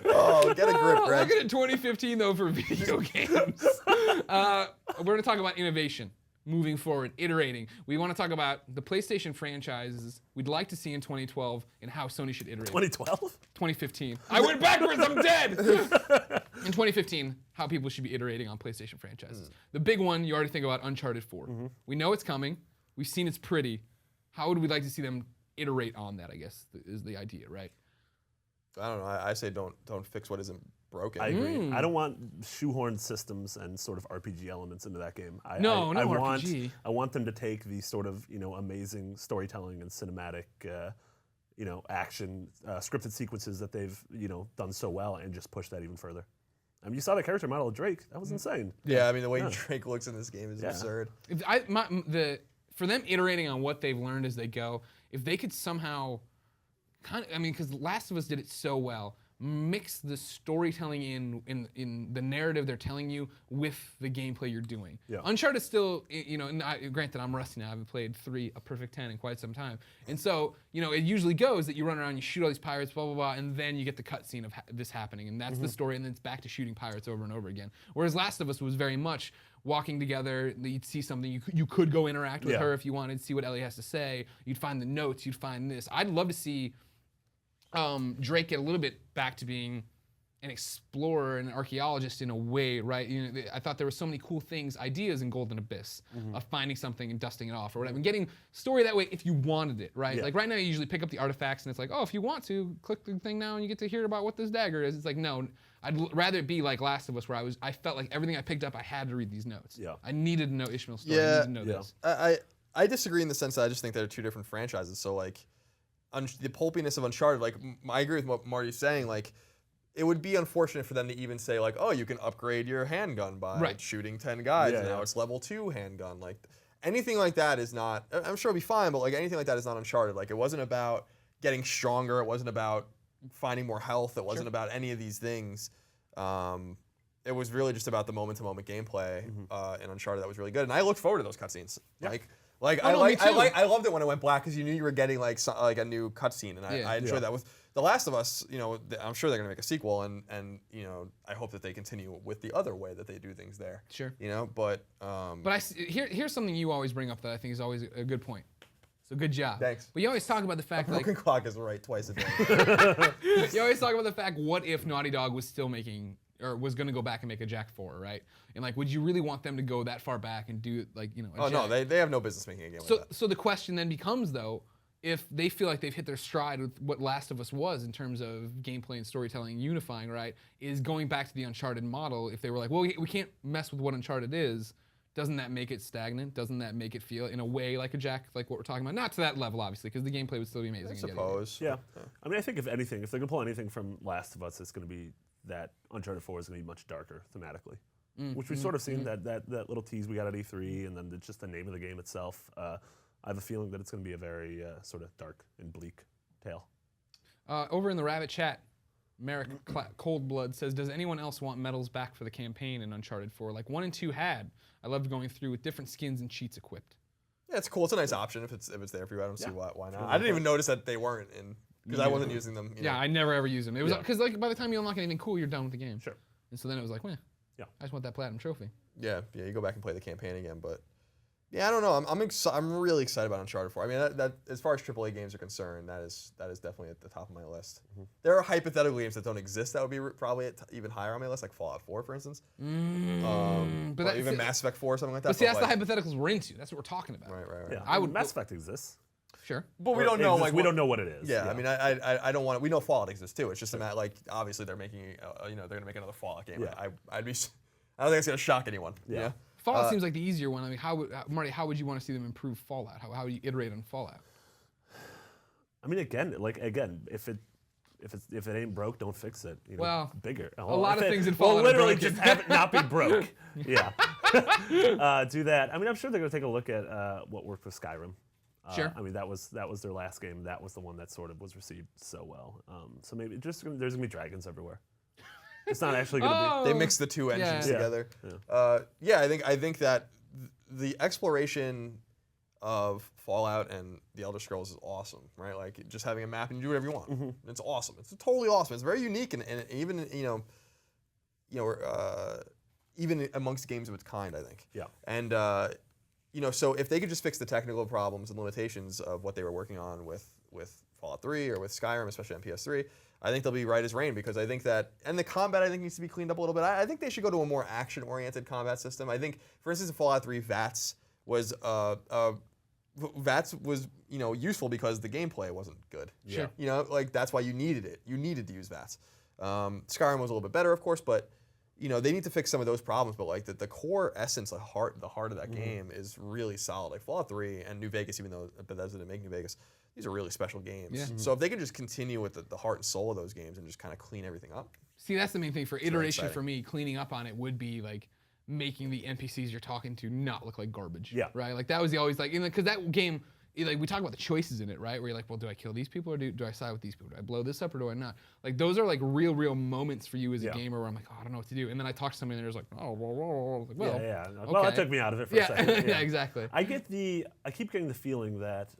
Oh, get a grip, Greg. Looking at 2015 though for video games. We're going to talk about innovation, moving forward, iterating. We want to talk about the PlayStation franchises we'd like to see in 2012 and how Sony should iterate. 2012? 2015. I went backwards. I'm dead. In 2015, how people should be iterating on PlayStation franchises. The big one, you already think about Uncharted 4. We know it's coming. We've seen it's pretty. How would we like to see them iterate on that, I guess, is the idea, right? I don't know. I say don't fix what isn't broken. I agree. I don't want shoehorned systems and sort of RPG elements into that game. No RPG. I want them to take the sort of amazing storytelling and cinematic, action, scripted sequences that they've done so well and just push that even further. I mean, you saw the character model of Drake. That was insane. Yeah, I mean the way Drake looks in this game is absurd. For them iterating on what they've learned as they go, if they could somehow kind of, I mean, because Last of Us did it so well. Mix the storytelling in the narrative they're telling you with the gameplay you're doing. Yeah. Uncharted still, you know, and granted I'm rusty now. I haven't played a perfect 10 in quite some time, and so you know it usually goes that you run around, you shoot all these pirates, blah blah blah, and then you get the cutscene of this happening, and that's the story, and then it's back to shooting pirates over and over again. Whereas Last of Us was very much walking togetger. You'd see something, you could go interact with her if you wanted, see what Ellie has to say. You'd find the notes, you'd find this. I'd love to see Drake get a little bit back to being an explorer and an archaeologist in a way, right? You know, I thought there were so many cool things, ideas in Golden Abyss of finding something and dusting it off or whatever, and getting story that way if you wanted it, right? Like right now you usually pick up the artifacts and it's like, oh, if you want to, click the thing now and you get to hear about what this dagger is. It's like, no, I'd rather it be like Last of Us where I felt like everything I picked up, I had to read these notes. Yeah. I needed to know Ishmael's story. I needed to know this. I disagree in the sense that I just think they're two different franchises. So like, the pulpiness of Uncharted, like I agree with what Marty's saying. Like, it would be unfortunate for them to even say like, oh, you can upgrade your handgun by shooting 10 guys, and now it's level 2 handgun. Like, anything like that is not. I'm sure it'll be fine, but like anything like that is not Uncharted. Like, it wasn't about getting stronger. It wasn't about finding more health. It wasn't about any of these things. It was really just about the moment-to-moment gameplay in Uncharted that was really good, and I looked forward to those cutscenes. I loved it when it went black because you knew you were getting like a new cutscene, and I enjoyed that. With The Last of Us, you know, I'm sure they're gonna make a sequel, and you know, I hope that they continue with the other way that they do things there. Sure. You know, but here's something you always bring up that I think is always a good point. So good job. Thanks. But you always talk about the fact that broken clock is right twice a day. You always talk about the fact, what if Naughty Dog was still making, or was going to go back and make a Jak 4, right? And like, would you really want them to go that far back and do like, you know? No, they have no business making a game like that. So the question then becomes though, if they feel like they've hit their stride with what Last of Us was in terms of gameplay and storytelling unifying, right? Is going back to the Uncharted model. If they were like, well, we can't mess with what Uncharted is. Doesn't that make it stagnant? Doesn't that make it feel in a way like a Jak, like what we're talking about? Not to that level, obviously, because the gameplay would still be amazing. I suppose. Yeah. I mean, I think if anything, if they're gonna pull anything from Last of Us, it's gonna be that Uncharted 4 is gonna be much darker thematically, which we've sort of seen that little tease we got at E3, and then just the name of the game itself. I have a feeling that it's gonna be a very sort of dark and bleak tale. Over in the Rabbit chat, Merrick Coldblood says, does anyone else want medals back for the campaign in Uncharted 4? Like 1 and 2 had. I loved going through with different skins and cheats equipped. Yeah, it's cool. It's a nice option if it's there for you. I don't see why not. I didn't even notice that they weren't in, because I wasn't using them. You know. I never ever used them. It was because like by the time you unlock anything cool, you're done with the game. Sure. And so then it was like, well, I just want that platinum trophy. Yeah, you go back and play the campaign again, but yeah, I don't know. I'm really excited about Uncharted 4. I mean, that as far as AAA games are concerned, that is definitely at the top of my list. There are hypothetical games that don't exist that would be probably even higher on my list, like Fallout 4, for instance. But even Mass Effect 4 or something like that. But see, that's the hypotheticals we're into. That's what we're talking about. Right. Yeah. Mass Effect exists. Sure. But we don't know. We don't know what it is. Yeah, I mean, I don't want. We know Fallout exists too. It's just a matter, like, obviously they're making, they're gonna make another Fallout game. Yeah. I don't think it's gonna shock anyone. Yeah. Fallout seems like the easier one. I mean, Marty, how would you want to see them improve Fallout? How would you iterate on Fallout? I mean, again, if it ain't broke, don't fix it. You know, well, bigger. A lot of things in Fallout. Well, literally just have it not be broke. Yeah. Do that. I mean, I'm sure they're gonna take a look at what worked with Skyrim. Sure. I mean, that was their last game. That was the one that sort of was received so well. So maybe there's gonna be dragons everywhere. It's not actually going to be. They mix the two engines together. Yeah. I think that the exploration of Fallout and the Elder Scrolls is awesome, right? Like just having a map and you do whatever you want. It's awesome. It's totally awesome. It's very unique and even even amongst games of its kind, I think. Yeah. And so if they could just fix the technical problems and limitations of what they were working on with Fallout 3 or with Skyrim, especially on PS3. I think they'll be right as rain, because I think that, and the combat I think needs to be cleaned up a little bit. I think they should go to a more action-oriented combat system. I think, for instance, in Fallout 3, VATS was useful because the gameplay wasn't good. Sure. Like that's why you needed it. You needed to use VATS. Skyrim was a little bit better, of course, but they need to fix some of those problems. But like the core essence, the heart of that game is really solid. Like Fallout 3 and New Vegas, even though Bethesda didn't make New Vegas. These are really special games. Yeah. So if they could just continue with the heart and soul of those games and just kind of clean everything up. See, that's the main thing for iteration for me. Cleaning up on it would be like making the NPCs you're talking to not look like garbage. Yeah. Right? Like that was always like, because that game like we talk about the choices in it, right? Where you're like, well, do I kill these people or do I side with these people? Do I blow this up or do I not? Like those are like real moments for you as a gamer where I'm like, oh, I don't know what to do. And then I talk to somebody and they're just like, oh, well, well, yeah. okay. Well, that took me out of it for a second. Yeah, exactly. I keep getting the feeling that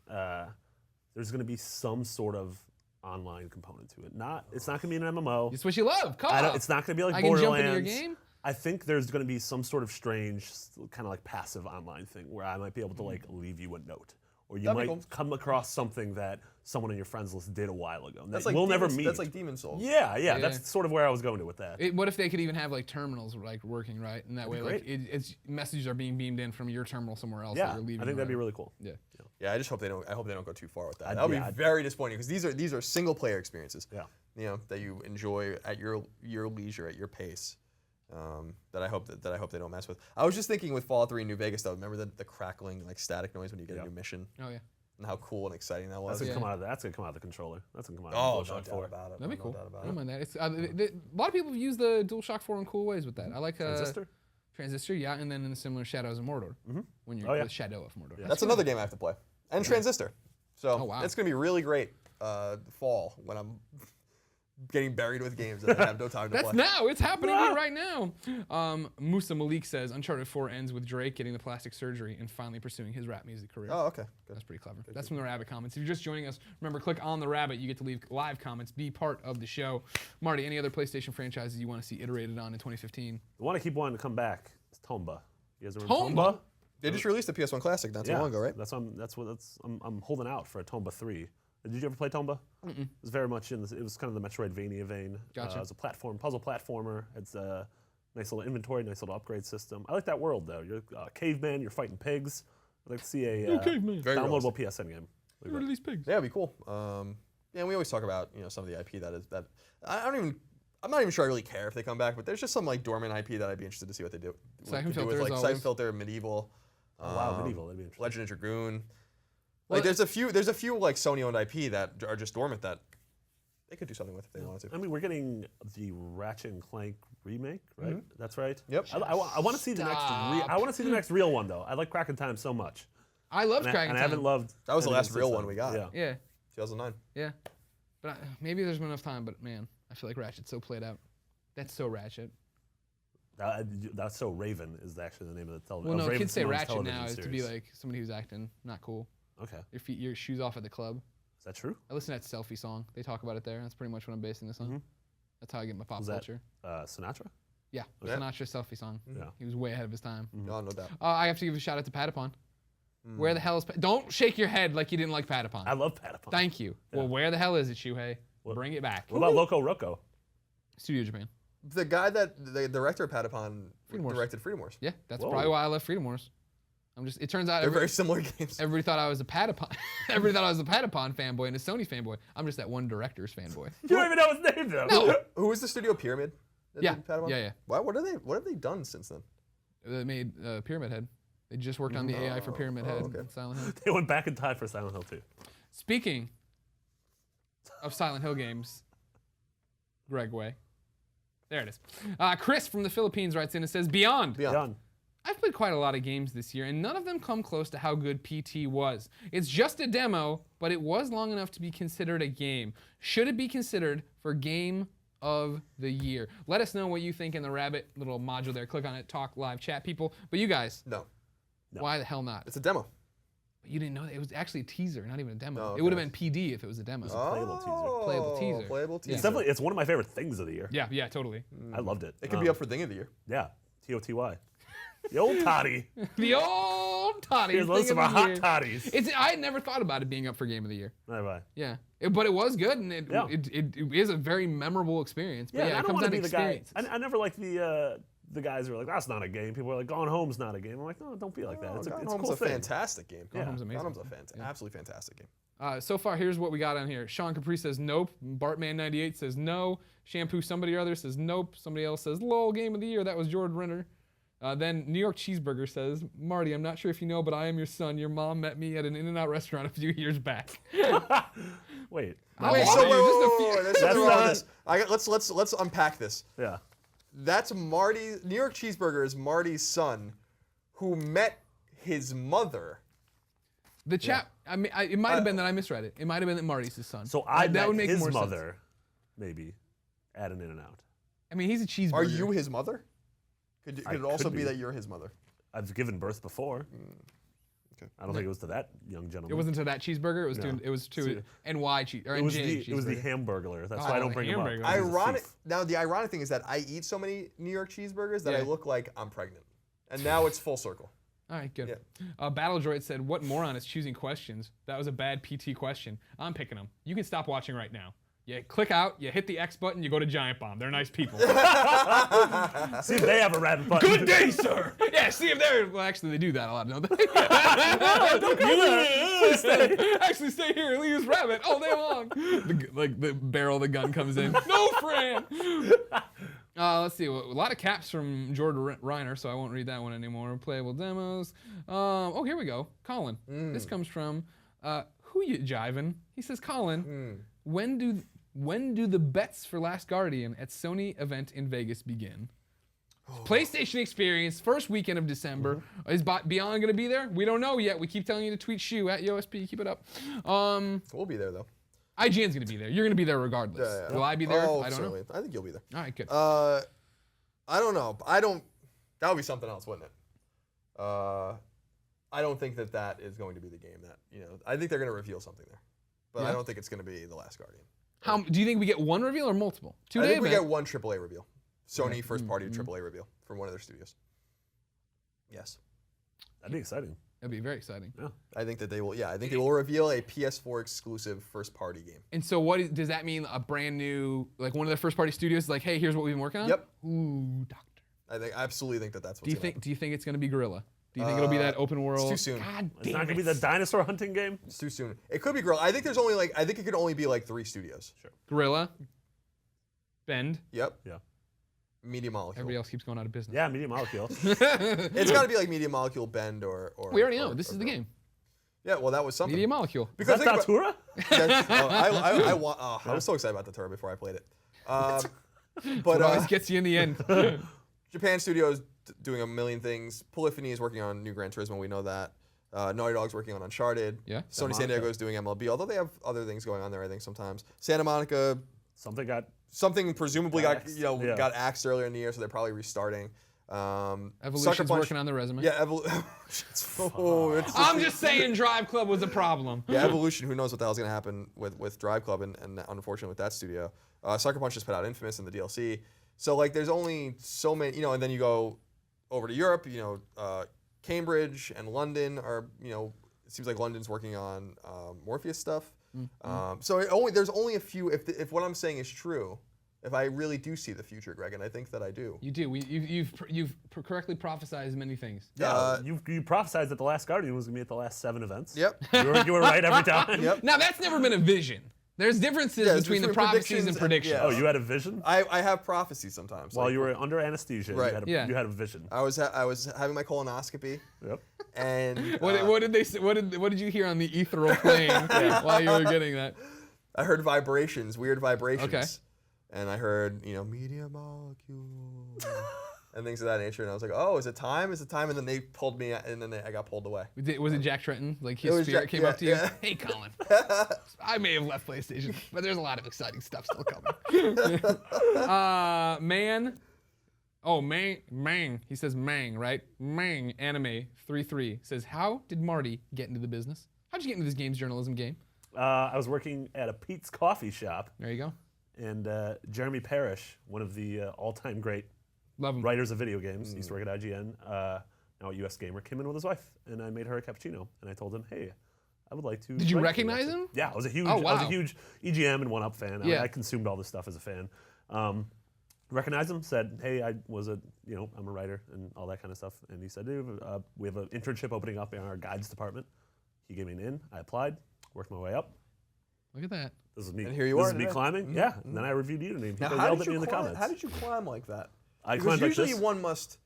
there's going to be some sort of online component to it. It's not going to be an MMO. It's what you love. Co-op. It's not going to be like I Borderlands. can jump into your game. I think there's going to be some sort of strange, kind of like passive online thing where I might be able to like leave you a note. Or you might come across something that someone in your friends list did a while ago. That's like we'll never meet. That's like Demon's Souls. Yeah. That's sort of where I was going with that. What if they could even have like terminals like working, right? And that way, like it's messages are being beamed in from your terminal somewhere else. Yeah, that you're leaving I think that'd be really cool. Yeah. Yeah, I just hope they don't. I hope they don't go too far with that. That would be very disappointing because these are single player experiences. Yeah. You know, that you enjoy at your leisure, at your pace. That I hope they don't mess with. I was just thinking with Fallout 3 New Vegas though. Remember the crackling like static noise when you get a new mission? Oh yeah. And how cool and exciting that was. That's gonna come out of the controller. That's gonna come out of the DualShock 4. About it. That'd be cool. No doubt about I don't mind that. It's, a lot of people have used the DualShock 4 in cool ways with that. I like Transistor, yeah, and then in the similar Shadows of Mordor. When you're the Shadow of Mordor. That's another game I have to play. And Transistor. So wow. it's gonna be really great fall when I'm getting buried with games that I have no time to play. That's now. It's happening right now. Musa Malik says Uncharted 4 ends with Drake getting the plastic surgery and finally pursuing his rap music career. Oh, okay. Good. That's pretty clever. That's from the Rabbit comments. If you're just joining us, remember, click on the Rabbit. You get to leave live comments. Be part of the show. Marty, any other PlayStation franchises you want to see iterated on in 2015? The one I keep wanting to come back is Tomba. You guys remember Tomba? They just released a PS1 Classic not too long ago, right? I'm holding out for a Tomba 3. Did you ever play Tomba? It was very much it was kind of the Metroidvania vein. Gotcha. It was a puzzle platformer. It's a nice little inventory, nice little upgrade system. I like that world though. You're a caveman, you're fighting pigs. I'd like to see a downloadable PSN game. Get rid of these pigs. Yeah, it'd be cool. And we always talk about some of the IP that I'm not even sure I really care if they come back, but there's just some like dormant IP that I'd be interested to see what they do. Siphon Filter with, like is Siphon Filter, Medieval. Medieval. That'd be interesting. Legend of Dragoon. Like there's a few like Sony-owned IP that are just dormant that they could do something with if they wanted to. I mean, we're getting the Ratchet and Clank remake, right? That's right. Yep. I want to see the next. I want to see the next real one though. I like Crack in Time so much. I love Crack in Time. And I haven't loved. That was the last real one we got. Yeah. 2009. Yeah. But maybe there's been enough time. But man, I feel like Ratchet's so played out. That's so Ratchet. That's so Raven is actually the name of the Well, television. no, kids say Ratchet now is to be like somebody who's acting not cool. Okay. Your shoes off at the club. Is that true? I listen to that Selfie song. They talk about it there. That's pretty much what I'm basing this on. That's how I get my pop culture. Sinatra? Yeah. Sinatra Selfie song. Yeah. He was way ahead of his time. No doubt. I have to give a shout out to Patapon. Where the hell is Don't shake your head like you didn't like Patapon. I love Patapon. Thank you. Yeah. Well, where the hell is it, Shuhei? Bring it back. What about Loco Roco? Studio Japan. The guy the director of Patapon directed Freedom Wars. Yeah, that's probably why I love Freedom Wars. It turns out they're very similar games. Everybody thought I was a Patapon. Everybody thought I was a Patapon fanboy and a Sony fanboy. I'm just that one director's fanboy. You don't even know his name though. No. Who was the studio Pyramid? Yeah. Patapon? Yeah. What have they done since then? They made Pyramid Head. They just worked on the AI for Pyramid Head and Silent Hill. They went back in time for Silent Hill 2. Speaking of Silent Hill games, Greg Way. There it is. Chris from the Philippines writes in and says, Beyond. I've played quite a lot of games this year, and none of them come close to how good PT was. It's just a demo, but it was long enough to be considered a game. Should it be considered for Game of the Year? Let us know what you think in the Rabbit little module there. Click on it, talk live, chat people. But you guys, no. Why the hell not? It's a demo. But you didn't know that. It was actually a teaser, not even a demo. Okay. It would have been PD if it was a demo. It was a playable teaser. Playable teaser. It's definitely, it's one of my favorite things of the year. Yeah, totally. I loved it. It could be up for Thing of the Year. Yeah, TOTY. The old toddy. The old toddy. Here's lots of our hot toddies. I had never thought about it being up for Game of the Year. Neither have I. Yeah, but it was good, and it is a very memorable experience. But yeah, it comes down to experience. I never like the guys who are like, that's not a game. People are like, Gone Home's not a game. I'm like, no, don't be like that. It's a cool thing. Fantastic game. Gone Home's amazing. Gone Home's absolutely fantastic game. So far, here's what we got on here. Sean Capri says nope. Bartman98 says no. Shampoo somebody or other says nope. Somebody else says lol, Game of the Year. That was Jordan Renner. Then New York Cheeseburger says, Marty, I'm not sure if you know, but I am your son. Your mom met me at an In-N-Out restaurant a few years back. Wait. Let's unpack this. Yeah. That's Marty. New York Cheeseburger is Marty's son, who met his mother The chap. I mean, it might have been that I misread it. It might have been that Marty's his son. So that would make his mother, maybe, at an In-N-Out. I mean, he's a cheeseburger. Are you his mother? Could it also be that you're his mother? I've given birth before. Okay. I don't think it was to that young gentleman. It wasn't to that cheeseburger. It was to NY cheese or NJ. It was the Hamburglar. That's why I don't bring him up. Ironic. Now the ironic thing is that I eat so many New York cheeseburgers that I look like I'm pregnant, and now it's full circle. All right, good. Yeah. Battle Droid said, "What moron is choosing questions? That was a bad PT question. I'm picking them. You can stop watching right now. You click out, you hit the X button, you go to Giant Bomb. They're nice people." See if they have a red button. Good day, sir. Yeah, see if they're. Well, actually, they do that a lot, don't they? Don't go there. Please stay. Actually, stay here. Leave this rabbit all day long. The barrel of the gun comes in. No, Fran. Let's see. A lot of caps from Jordan Reiner, so I won't read that one anymore. Playable demos. Here we go. Colin. This comes from Who You Jivin'? He says, Colin, when do the bets for Last Guardian at Sony event in Vegas begin? PlayStation Experience, first weekend of December. Is Beyond going to be there? We don't know yet. We keep telling you to tweet Shu at YoSP. Keep it up. We'll be there, though. IGN's going to be there. You're going to be there regardless. Yeah. Will I be there? I don't certainly. know. I think you'll be there. All right, good. I don't know. That would be something else, wouldn't it? I don't think that is going to be the game that, I think they're going to reveal something there. But I don't think it's going to be The Last Guardian. Do you think we get one reveal or multiple? I think we get one AAA reveal. Sony first party AAA reveal from one of their studios. Yes. That'd be exciting. That'd be very exciting. Yeah. I think that they will. Yeah, I think they will reveal a PS4 exclusive first party game. And so, does that mean? A brand new, like one of their first party studios, is like, hey, here's what we've been working on. Yep. Ooh, doctor. I absolutely think that's what's. Do you think it's gonna be Guerrilla? Do you think it'll be that open world? It's too soon. God it's not gonna be the dinosaur hunting game. It's too soon. It could be Guerrilla. I think it could only be like 3 studios. Sure. Guerrilla. Bend. Yep. Yeah. Media Molecule. Everybody else keeps going out of business. Yeah, Media Molecule. It's got to be like Media Molecule, Bend, or. We already know. This is the game. Yeah, well, that was something. Media Molecule. Because is that Datura? I was so excited about Datura before I played it. But always gets you in the end. Japan Studios doing a million things. Polyphony is working on new Gran Turismo. We know that. Naughty Dog's working on Uncharted. Yeah. Sony San Diego is doing MLB, although they have other things going on there. I think sometimes Santa Monica. Something presumably got axed earlier in the year, so they're probably restarting. Evolution's working on the resume. Yeah, I'm just saying Drive Club was a problem. Yeah, Evolution, who knows what the hell's going to happen with Drive Club and unfortunately with that studio. Sucker Punch just put out Infamous in the DLC. So, like, there's only so many, and then you go over to Europe, Cambridge and London are, it seems like London's working on Morpheus stuff. So there's only a few, if what I'm saying is true, if I really do see the future, Greg, and I think that I do. You do. You've correctly prophesized many things. Yeah, you prophesized that The Last Guardian was going to be at the last 7 events. Yep. You were right every time. Yep. Now, that's never been a vision. There's differences between the prophecies and predictions. Oh, you had a vision? I have prophecies sometimes. While you were under anesthesia, right. you had a vision. I was having my colonoscopy. Yep. And what did they say? What did you hear on the ethereal plane while you were getting that? I heard vibrations, weird vibrations. Okay. And I heard, Media Molecule and things of that nature. And I was like, oh, is it time? Is it time? And then they pulled me, and then I got pulled away. Was it Jack Trenton? Like his spirit came up to you? Yeah. Hey, Colin. I may have left PlayStation, but there's a lot of exciting stuff still coming. Mang. He says Mang, right? Mang Anime 33 says, how did Marty get into the business? How'd you get into this games journalism game? I was working at a Pete's coffee shop. There you go. And Jeremy Parrish, one of the all-time great Love him. writers of video games, used to work at IGN, now at US Gamer, came in with his wife, and I made her a cappuccino. And I told him, hey, I would like to. Did you recognize him? Yeah, I was a huge, Oh, wow. I was a huge EGM and 1UP fan. Yeah. I consumed all this stuff as a fan. Recognized him, said, hey, I'm a writer and all that kind of stuff. And he said, we have an internship opening up in our guides department. He gave me an in. I applied, worked my way up. Look at that. This is me. And here you this are. is me climbing. Mm-hmm. Yeah. And then I reviewed Unity. People Now, yelled at me in the comments. How did you climb like that? I because climbed like usually this. one must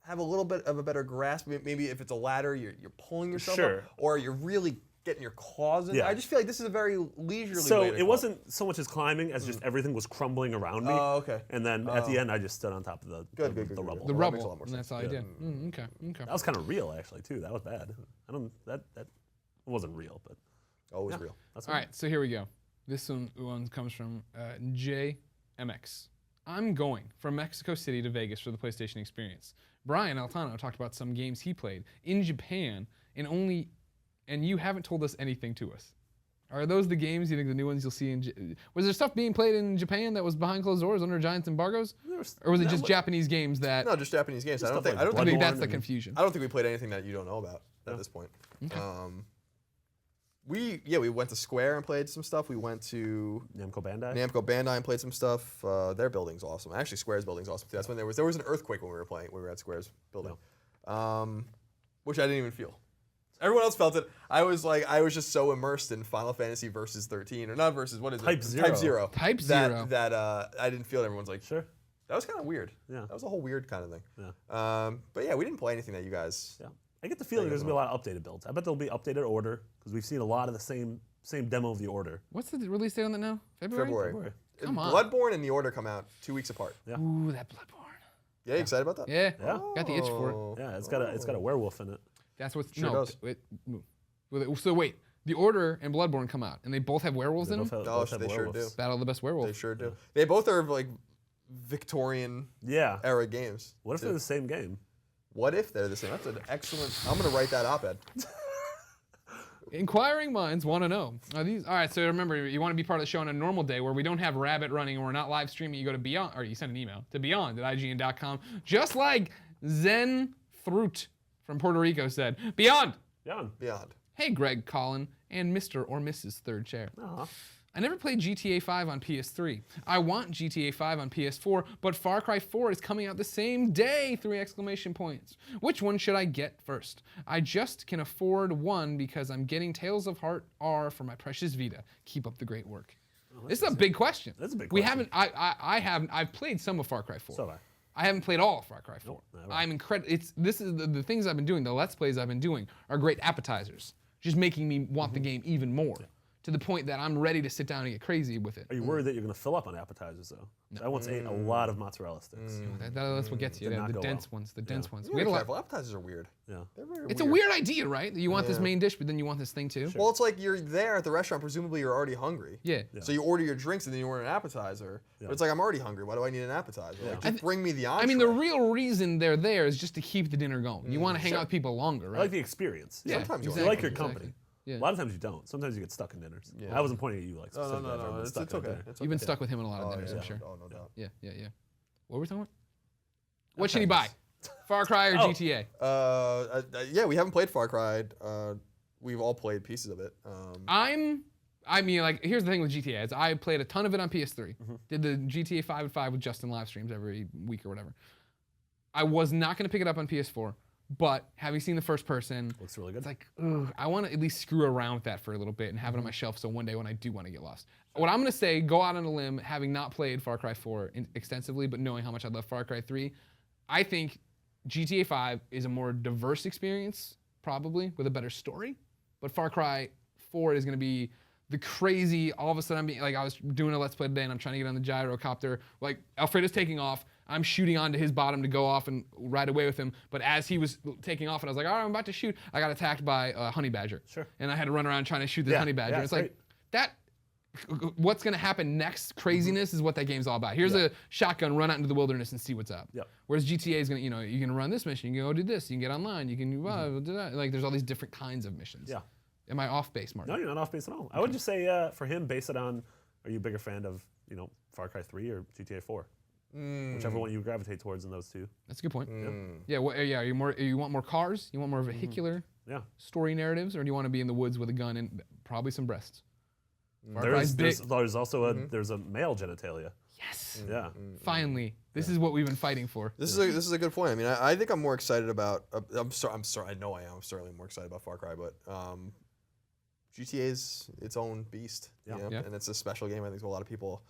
have a little bit of a better grasp. Maybe if it's a ladder, you're pulling yourself up, or you're really getting your claws in. Yeah. I just feel like this is a very leisurely So way to it wasn't so much as climbing as just everything was crumbling around me. Oh, okay. And then at the end, I just stood on top of the rubble. The Well, that makes a rubble. lot more And that's sense. all I did. Okay. That was kind of real, actually, too. That was bad. It wasn't real, but Always real. that's All right, so here we go. This one comes from JMX. I'm going from Mexico City to Vegas for the PlayStation experience. Brian Altano talked about some games he played in Japan, and you haven't told us anything to us. Are those the games you think the new ones you'll see in? Was there stuff being played in Japan that was behind closed doors under giant embargos, or was it just Japanese games that? No, just Japanese games. I don't think That's the confusion. I don't think we played anything that you don't know about at this point. Okay. We went to Square and played some stuff. We went to Namco Bandai. Namco Bandai and played some stuff. Their building's awesome. Actually, Square's building's awesome too. That's when there was an earthquake when we were playing. We were at Square's building, which I didn't even feel. Everyone else felt it. I was just so immersed in Final Fantasy versus 13, or not versus, what is it? Type Zero. Type Zero. That I didn't feel it. Everyone's like, Sure. that was kind of weird. Yeah. That was a whole weird kind of thing. Yeah. But yeah, we didn't play anything that you guys. Yeah. I get the feeling there's gonna be a lot of updated builds. I bet there'll be updated Order because we've seen a lot of the same demo of the Order. What's the release date on that now? February. Come on. Bloodborne and the Order come out 2 weeks apart. Yeah. Ooh, that Bloodborne. Yeah, you excited about that? Yeah. Yeah. Got the itch for it. Oh. Yeah, it's got a werewolf in it. That's what's Sure no. does. So wait, the Order and Bloodborne come out, and they both have werewolves in them. Oh, they sure do. Battle of the best werewolf. They sure do. They both are like Victorian era games. What if they're the same game? What if they're the same? That's an excellent. I'm gonna write that op-ed. Inquiring minds want to know. Are these all right? So remember, you want to be part of the show on a normal day where we don't have Rabbit running and we're not live streaming. You go to Beyond, or you send an email to beyond@ign.com, just like Zen Fruit from Puerto Rico said. Beyond. Beyond. Hey, Greg, Colin, and Mr. or Mrs. Third Chair. Aw. I never played GTA 5 on PS3. I want GTA 5 on PS4, but Far Cry 4 is coming out the same day! 3 exclamation points. Which one should I get first? I just can afford one because I'm getting Tales of Heart R for my precious Vita. Keep up the great work. This is a big question. That's a big We question. haven't. I've played some of Far Cry 4. So have I haven't played all of Far Cry 4. Nope, never. I'm incredible. This is the things I've been doing. The Let's Plays I've been doing are great appetizers, just making me want the game even more. To the point that I'm ready to sit down and get crazy with it. Are you worried that you're going to fill up on appetizers, though? I once ate a lot of mozzarella sticks. That's what gets you. Did not The go dense well. ones. The dense ones. You We had a lot. careful. Appetizers are weird. Yeah. They're very It's a weird idea, right? That you want this Yeah. main dish, but then you want this thing too. Well, it's like you're there at the restaurant. Presumably, you're already hungry. Yeah. So you order your drinks and then you order an appetizer. Yeah. But it's like, I'm already hungry. Why do I need an appetizer? Like, Yeah. just bring me the entree. I mean, the real reason they're there is just to keep the dinner going. You want to hang out with people longer, I right? like the experience. Yeah, Sometimes you You like your exactly. company. Yeah. A lot of times you don't. Sometimes you get stuck in dinners. Yeah. I wasn't pointing at you like No, specifically. I've been It's stuck in okay. there. It's You've been okay. stuck with him in a lot of Oh, dinners, yeah. I'm sure. Oh, no doubt. Yeah. What were we talking about? What should he buy? Far Cry or GTA? Yeah, we haven't played Far Cry. We've all played pieces of it. I mean, like, here's the thing with GTA. Is I played a ton of it on PS3. Did the GTA 5 at 5 with Justin live streams every week or whatever. I was not going to pick it up on PS4, but having seen the first person, Looks really good. it's like, ugh, I want to at least screw around with that for a little bit and have it on my shelf so one day when I do want to get lost. What I'm going to say, go out on a limb, having not played Far Cry 4 extensively, but knowing how much I love Far Cry 3, I think GTA 5 is a more diverse experience, probably, with a better story. But Far Cry 4 is going to be the crazy, all of a sudden, I was doing a Let's Play today and I'm trying to get on the gyrocopter. Like, Alfredo's taking off. I'm shooting onto his bottom to go off and ride away with him. But as he was taking off and I was like, all right, I'm about to shoot, I got attacked by a honey badger. Sure. And I had to run around trying to shoot this honey badger. yeah, And it's like, great. that, what's going to happen next craziness is what that game's all about. Here's a shotgun, run out into the wilderness and see what's up. Yep. Whereas GTA is going to, you can run this mission, you can go do this, you can get online, you can do that. Like, there's all these different kinds of missions. Yeah. Am I off base, Marty? No, you're not off base at all. I would just say for him, base it on, are you a bigger fan of, Far Cry 3 or GTA 4? Whichever one you gravitate towards in those two. That's a good point. Yeah. You want more cars? You want more vehicular Yeah. story narratives, or do you want to be in the woods with a gun and probably some breasts? Far Cry's big. There's also there's a male genitalia. Yes. Yeah. Finally, this is what we've been fighting for. This is a good point. I mean, I think I'm more excited about. I'm sorry. I know I am. I'm certainly more excited about Far Cry, but GTA is its own beast. Yeah. You know? Yeah. And it's a special game. I think to a lot of people.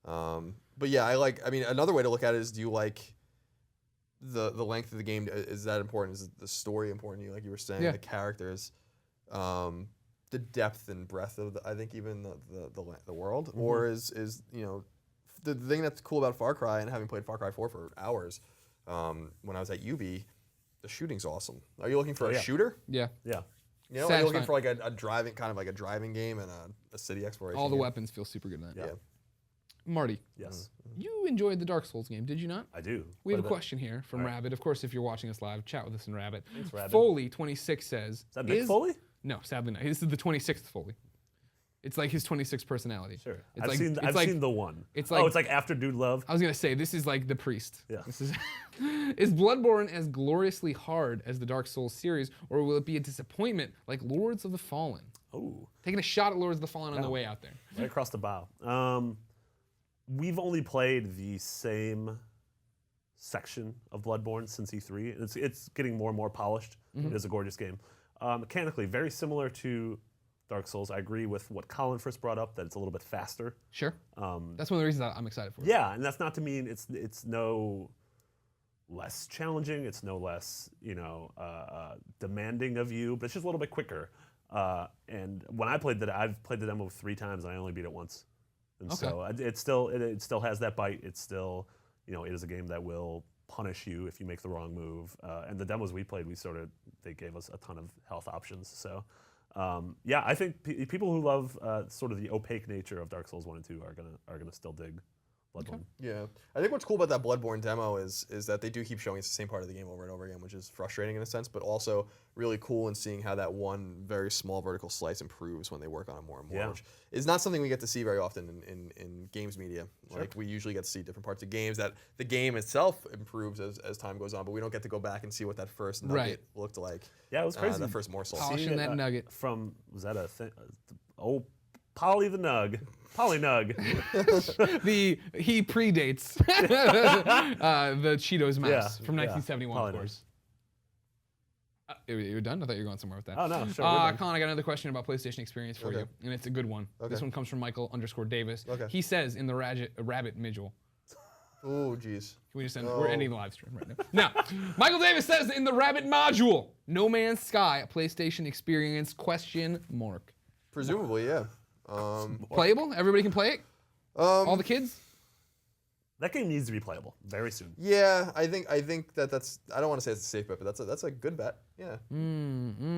But yeah, I mean, another way to look at it is, do you like the length of the game? Is that important? Is the story important to you? Like you were saying, Yeah. the characters, the depth and breadth of I think even the world, or is the thing that's cool about Far Cry, and having played Far Cry 4 for hours, when I was at UB, the shooting's awesome. Are you looking for a shooter? Yeah. Yeah. You know, when you're looking for like a driving game and a city exploration. All the game. weapons feel super good in that. Yeah. Marty. Yes. You enjoyed the Dark Souls game, did you not? I do. We have a question here from Rabbit. Of course, if you're watching us live, chat with us in Rabbit. Thanks, Rabbit. Foley26 says... Is that Mick Foley? No, sadly not. This is the 26th Foley. It's like his 26th personality. Sure. It's I've seen the one. It's like, it's like After Dude Love. I was going to say, this is like the priest. Yeah. This is, is Bloodborne as gloriously hard as the Dark Souls series, or will it be a disappointment like Lords of the Fallen? Oh. Taking a shot at Lords of the Fallen on the way out there. Right across the bow. We've only played the same section of Bloodborne since E3. It's getting more and more polished. It is a gorgeous game. Mechanically, very similar to Dark Souls. I agree with what Colin first brought up, that it's a little bit faster. Sure. That's one of the reasons I'm excited for it. Yeah, and that's not to mean it's no less challenging. It's no less demanding of you, but it's just a little bit quicker. And when I played that, I've played the demo 3 times and I only beat it once. And so it still has that bite. It's still, it is a game that will punish you if you make the wrong move. And the demos we played, they gave us a ton of health options. So yeah, I think people who love sort of the opaque nature of Dark Souls 1 and 2 are gonna still dig Bloodborne. Okay. Yeah, I think what's cool about that Bloodborne demo is that they do keep showing us the same part of the game over and over again, which is frustrating in a sense, but also really cool in seeing how that one very small vertical slice improves when they work on it more and more, which is not something we get to see very often in games media. Sure. Like we usually get to see different parts of games that the game itself improves as time goes on, but we don't get to go back and see what that first nugget looked like. Yeah, it was crazy. That first morsel. Polishing that nugget. Was that a thing? Polly the Nug. Polynug. He predates the Cheetos mouse from 1971, of course. You're done? I thought you were going somewhere with that. Oh, no, sure. Colin, I got another question about PlayStation experience for you, and it's a good one. This one comes from Michael_Davis. He says in the Rabbit Midgel. Oh, jeez. Can we just end? We're ending the live stream right now. Now, Michael Davis says in the Rabbit module, No Man's Sky, a PlayStation experience, ? Presumably, yeah. Playable? Everybody can play it? All the kids? That game needs to be playable very soon. Yeah, I think that's. I don't want to say it's a safe bet, but that's a good bet. Yeah,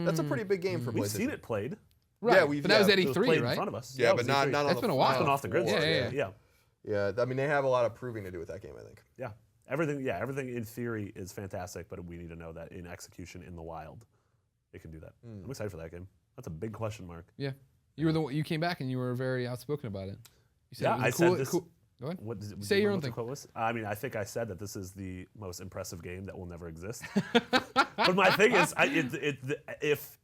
that's a pretty big game for PlayStation. We've seen it played. Right. Yeah, but that was at It was E3, played right? in front of us. Yeah, but not on That's been a while. It's been off the grid. Yeah, I mean they have a lot of proving to do with that game, I think. Yeah, everything in theory is fantastic, but we need to know that in execution in the wild, it can do that. I'm excited for that game. That's a big question mark. Yeah. You came back and you were very outspoken about it. You said I said this. Cool. Go ahead. Say your own thing. I mean, I think I said that this is the most impressive game that will never exist. But my thing is,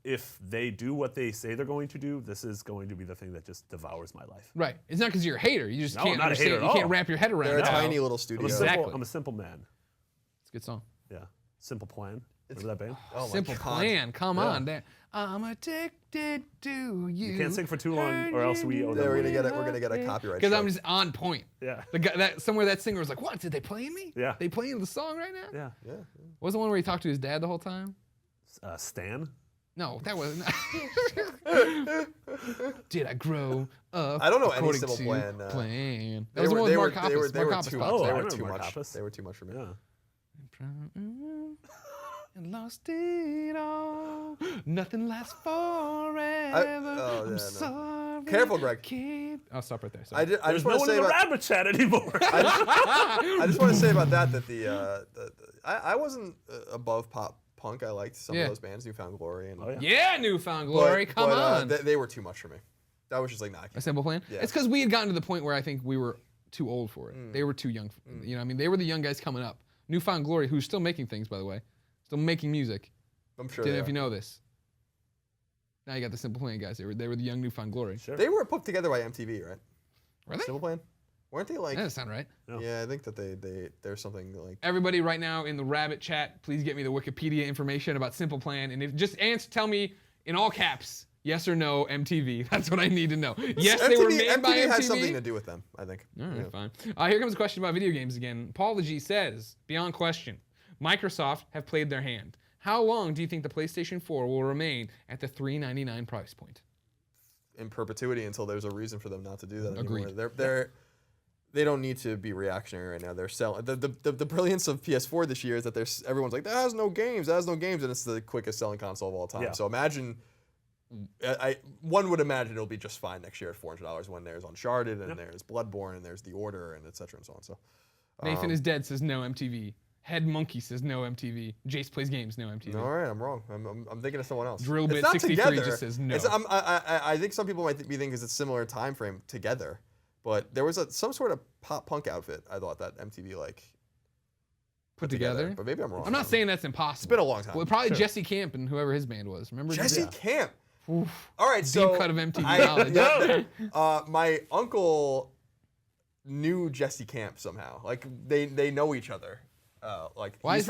if they do what they say they're going to do, this is going to be the thing that just devours my life. Right. It's not because you're a hater. You just No, can't I'm not a understand. hater at You can't all. wrap your head around They're it. a tiny little studio. I'm a simple man. It's a good song. Yeah. Simple Plan. Remember that band? Oh my Simple God. Plan. Come on. I'm addicted to you. You can't sing for too long, or else we owe them. We're gonna get a copyright. Because I'm just on point. Yeah. The guy somewhere that singer was like, "What? Did they play me? Yeah. They playing the song right now?" Yeah. Yeah. What was the one where he talked to his dad the whole time? Stan. No, that wasn't. Did I grow up? I don't know any according Simple to Plan. That They was the one with were Mark Hoppus. they were Mark Hoppus too pops. much. Oh, They I were remember too Mark much. Hoppus. They were too much for me. Yeah. And lost it all. Nothing lasts forever. I'm sorry. Careful, Greg. I'll stop right there. Sorry. I There's just no want to one say in the about. rabbit chat anymore. I just want to say about that I wasn't above pop punk. I liked some of those bands, Newfound Glory, and Yeah, Newfound Glory. Come on. They were too much for me. That was just like, nah, I A can't. Simple Plan? Yeah. It's because we had gotten to the point where I think we were too old for it. They were too young. You know, I mean, they were the young guys coming up. Newfound Glory, who's still making things, by the way, still making music. I'm sure. Don't know if you know this. Now you got the Simple Plan guys. They were the young Newfound Glory. Sure. They were put together by MTV, right? Were they? Simple Plan? Weren't they like? That doesn't sound right. No. Yeah, I think that there's something like. Everybody right now in the Rabbit chat, please get me the Wikipedia information about Simple Plan. And if just tell me in all caps, yes or no, MTV. That's what I need to know. Yes, they were made by MTV. MTV has something to do with them, I think. All right, fine. Here comes a question about video games again. Apology says, beyond question, Microsoft have played their hand. How long do you think the PlayStation 4 will remain at the $399 price point? In perpetuity until there's a reason for them not to do that Agreed. anymore. They don't need to be reactionary right now. They're selling. The brilliance of PS4 this year is that everyone's like, that has no games, and it's the quickest selling console of all time. Yeah. So imagine one would imagine it'll be just fine next year at $400 when there's Uncharted and there's Bloodborne and there's The Order and et cetera and so on. So Nathan is dead says no MTV. Head Monkey says no MTV. Jace Plays Games, no MTV. All right, I'm wrong. I'm thinking of someone else. Drillbit63 just says no. I think some people might be thinking it's a similar time frame together, but there was some sort of pop punk outfit I thought that MTV put together. But maybe I'm wrong. I'm not saying that's impossible. It's been a long time. Well, probably Jesse Camp and whoever his band was. Remember Jesse Camp? Oof. All right, so deep cut of MTV knowledge. My uncle knew Jesse Camp somehow. Like they know each other. Why he's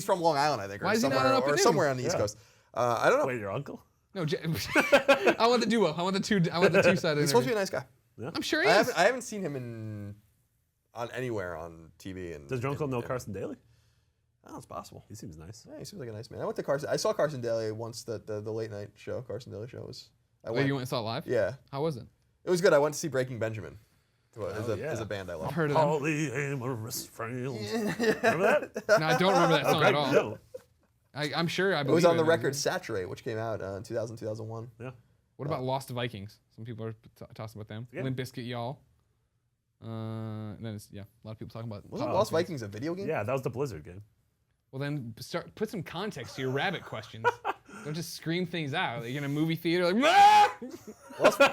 from Long Island, I think, or somewhere on the East Coast. I don't know. Wait, your uncle? No, I want the duo. I want the two-sided. He's supposed to be a nice guy. Yeah. I'm sure he is. I haven't seen him anywhere on TV. Does your uncle know Carson Daly? Oh, it's possible. He seems nice. Yeah, he seems like a nice man. I went to Carson. I saw Carson Daly once. The late night show, Carson Daly show was. You went and saw it live? Yeah. How was it? It was good. I went to see Breaking Benjamin. Is a band I love. I've heard of them. Polyamorous friends. Remember that? No, I don't remember that song at all. No. I'm sure I believe it was on the record Saturate, which came out in 2000, 2001. Yeah. What about Lost Vikings? Some people are tossing about them. Yeah. Limp Bizkit, y'all. And then a lot of people talking about. Wasn't Lost Vikings a video game? Yeah, that was the Blizzard game. Well, then put some context to your rabbit questions. Don't just scream things out. Like in a movie theater, like, "Ah!"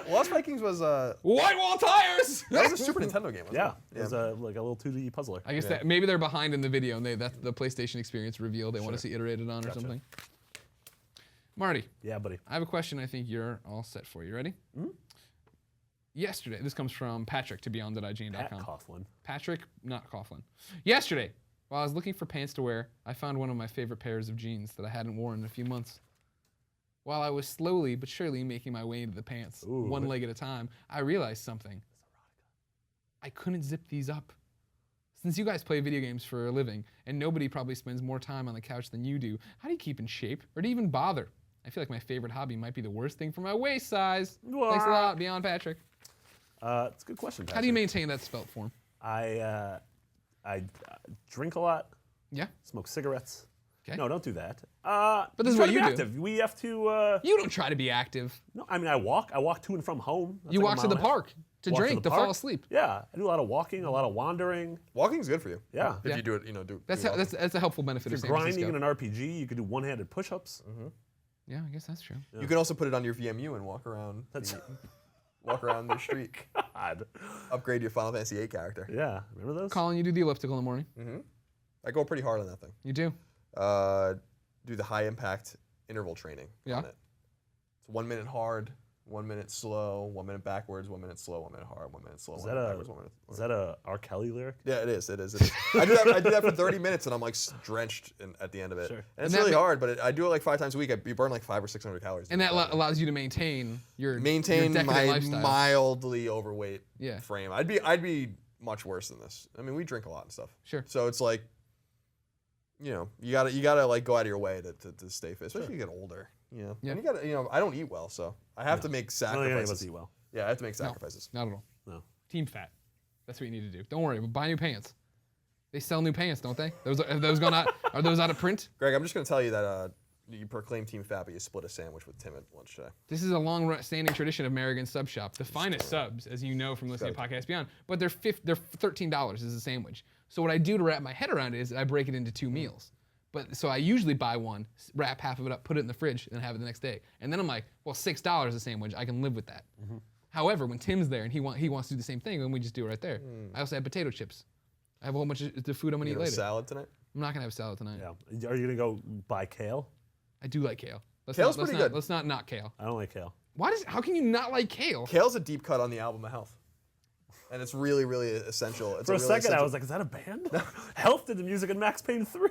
Lost Vikings was White wall tires. that was a Super Nintendo game, wasn't Yeah, it? it was like a little 2D puzzler. I guess that maybe they're behind in the video, and that's the PlayStation experience reveal they want to see iterated on or something. Marty. Yeah, buddy. I have a question. I think you're all set for. You ready? Mm-hmm. Yesterday, this comes from Patrick to beyond.ign.com. Pat Coughlin. Patrick, not Coughlin. Yesterday, while I was looking for pants to wear, I found one of my favorite pairs of jeans that I hadn't worn in a few months. While I was slowly but surely making my way into the pants, one leg at a time, I realized something. I couldn't zip these up. Since you guys play video games for a living, and nobody probably spends more time on the couch than you do, how do you keep in shape, or do you even bother? I feel like my favorite hobby might be the worst thing for my waist size. Thanks a lot, Beyond Patrick. It's a good question, Patrick. How do you maintain that spelt form? I drink a lot. Yeah. Smoke cigarettes. Okay. No, don't do that. But this is what you do. Active. We have to. You don't try to be active. No, I mean I walk. I walk to and from home. That's You like walk to the park to Walk to drink, the to park. fall asleep. Yeah, I do a lot of walking, a lot of wandering. Walking's good for you. Yeah. If Yeah. you do it, That's a helpful benefit If of you're San grinding Francisco. in an RPG, you could do one-handed push-ups. Yeah, I guess that's true. You can also put it on your VMU and walk around. Walk around the street. God. Upgrade your Final Fantasy VIII character. Yeah, remember those? Colin, you do the elliptical in the morning. I go pretty hard on that thing. You do. Do the high impact interval training on it. It's 1 minute hard, 1 minute slow, 1 minute backwards, 1 minute slow, 1 minute hard, 1 minute slow, 1 minute backwards, 1 minute. Is that a R. Kelly lyric? Yeah, it is. I do that for 30 minutes, and I'm like drenched at the end of it. Sure. And it's really hard, but I do it like 5 times a week. You burn like 500 or 600 calories. And that allows you to maintain your my lifestyle. mildly overweight Yeah. frame. I'd be much worse than this. I mean, we drink a lot and stuff. Sure. So it's like, you gotta like go out of your way to stay fit, especially as you get older. Yeah. And you gotta, I don't eat well, so I have to make No, any of sacrifices. us eat well. Yeah, I have to make sacrifices. Not at all. No. Team fat. That's what you need to do. Don't worry. Buy new pants. They sell new pants, don't they? Are those out of print? Greg, I'm just gonna tell you that you proclaim Team Fat, but you split a sandwich with Tim at lunch today. This is a long-standing tradition of Merrigan's Sub Shop, the finest subs, as you know from listening to Podcast Beyond. But they're $13 as a sandwich. So what I do to wrap my head around it is I break it into 2 meals. But so I usually buy one, wrap half of it up, put it in the fridge, and have it the next day. And then I'm like, well, $6 a sandwich, I can live with that. However, when Tim's there and he wants to do the same thing, then we just do it right there. I also have potato chips. I have a whole bunch of the food I'm gonna eat You have a later. salad tonight? I'm not gonna have salad tonight. Yeah. Are you gonna go buy kale? I do like kale. Kale's pretty good. Let's not kale. I don't like kale. How can you not like kale? Kale's a deep cut on the album of Health. And it's really, really essential. It's For a really second, essential. I was like, is that a band? Health did the music in Max Payne 3.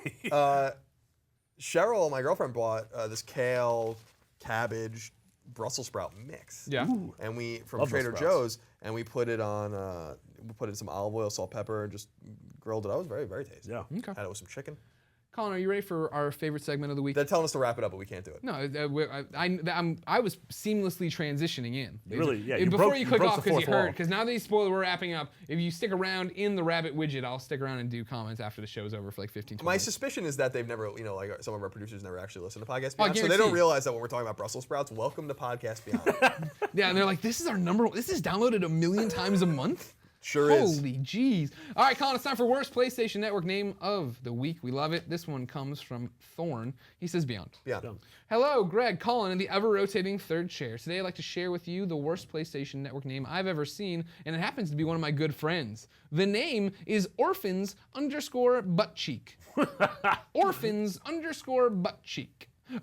Cheryl, my girlfriend, bought this kale, cabbage, Brussels sprout mix. Yeah. Ooh. And from Love Trader those sprouts. Joe's, and we put it on, we put in some olive oil, salt, pepper, and just grilled it. That was very, very tasty. Yeah. Okay. Had it with some chicken. Colin, are you ready for our favorite segment of the week? They're telling us to wrap it up, but we can't do it. No, I was seamlessly transitioning in. Really? Yeah. Before you click broke off the because you fourth wall. heard, because now that you spoiled, we're wrapping up. If you stick around in the rabbit widget, I'll stick around and do comments after the show's over for like 15, 20 My minutes. suspicion is that they've never, like some of our producers never actually listened to Podcast Oh, I Beyond, so they guarantee. don't realize that when we're talking about Brussels sprouts, welcome to Podcast Beyond. Yeah, and they're like, this is our number one. This is downloaded 1 million times a month? Sure is. Holy jeez. All right, Colin, it's time for Worst PlayStation Network Name of the Week. We love it. This one comes from Thorn. He says Beyond. Beyond. Hello, Greg, Colin, and the ever-rotating third chair. Today I'd like to share with you the worst PlayStation Network name I've ever seen, and it happens to be one of my good friends. The name is Orphans_buttcheek. Orphans_buttcheek.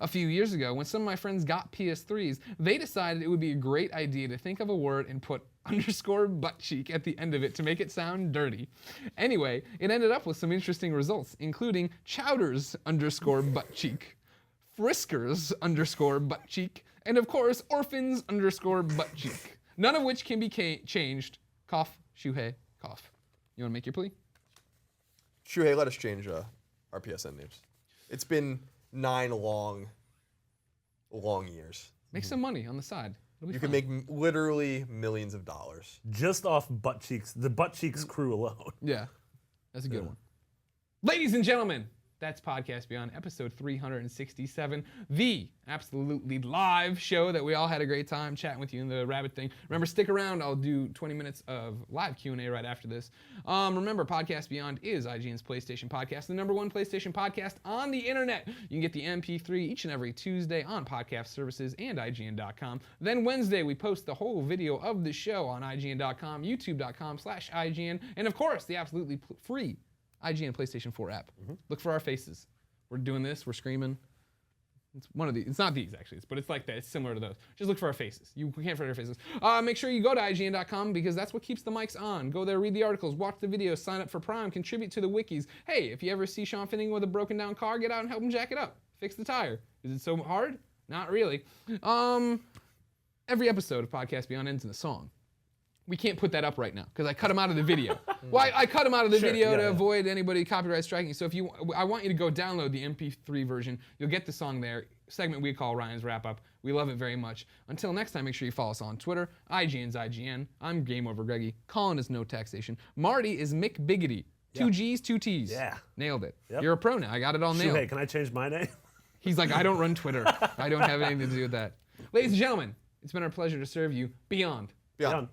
A few years ago, when some of my friends got PS3s, they decided it would be a great idea to think of a word and put _buttcheek at the end of it to make it sound dirty. Anyway, it ended up with some interesting results, including Chowders_buttcheek, Friskers_buttcheek, and of course, Orphans_buttcheek. None of which can be changed. Cough, Shuhei, cough. You want to make your plea? Shuhei, let us change our PSN names. It's been 9 long years. Make some money on the side. It'll be You fun. can make literally millions of dollars. Just off butt cheeks, the butt cheeks crew alone. Yeah, that's a good one. Ladies and gentlemen, that's Podcast Beyond, episode 367, the absolutely live show that we all had a great time chatting with you in the rabbit thing. Remember, stick around. I'll do 20 minutes of live Q&A right after this. Remember, Podcast Beyond is IGN's PlayStation podcast, the #1 PlayStation podcast on the internet. You can get the MP3 each and every Tuesday on podcast services and IGN.com. Then Wednesday, we post the whole video of the show on IGN.com, YouTube.com/IGN, and of course, the absolutely free IGN PlayStation 4 app. Look for our faces. We're doing this. We're screaming. It's one of these. It's not these, actually, but it's like that. It's similar to those. Just look for our faces. You can't forget our faces. Make sure you go to IGN.com because that's what keeps the mics on. Go there, read the articles, watch the videos, sign up for Prime, contribute to the wikis. Hey, if you ever see Sean Finning with a broken down car, get out and help him jack it up. Fix the tire. Is it so hard? Not really. Every episode of Podcast Beyond ends in a song. We can't put that up right now because I cut him out of the video. Well, I cut him out of the video to avoid anybody copyright striking. So I want you to go download the MP3 version. You'll get the song there. Segment we call Ryan's Wrap Up. We love it very much. Until next time, make sure you follow us on Twitter. IGN's IGN. I'm Game Over Greggy. Colin is No Taxation. Marty is Mick Biggity. 2 G's, 2 T's. Yeah. Nailed it. Yep. You're a pro now. I got it all nailed. Hey, can I change my name? He's like, I don't run Twitter. I don't have anything to do with that. Ladies and gentlemen, it's been our pleasure to serve you Beyond. Beyond.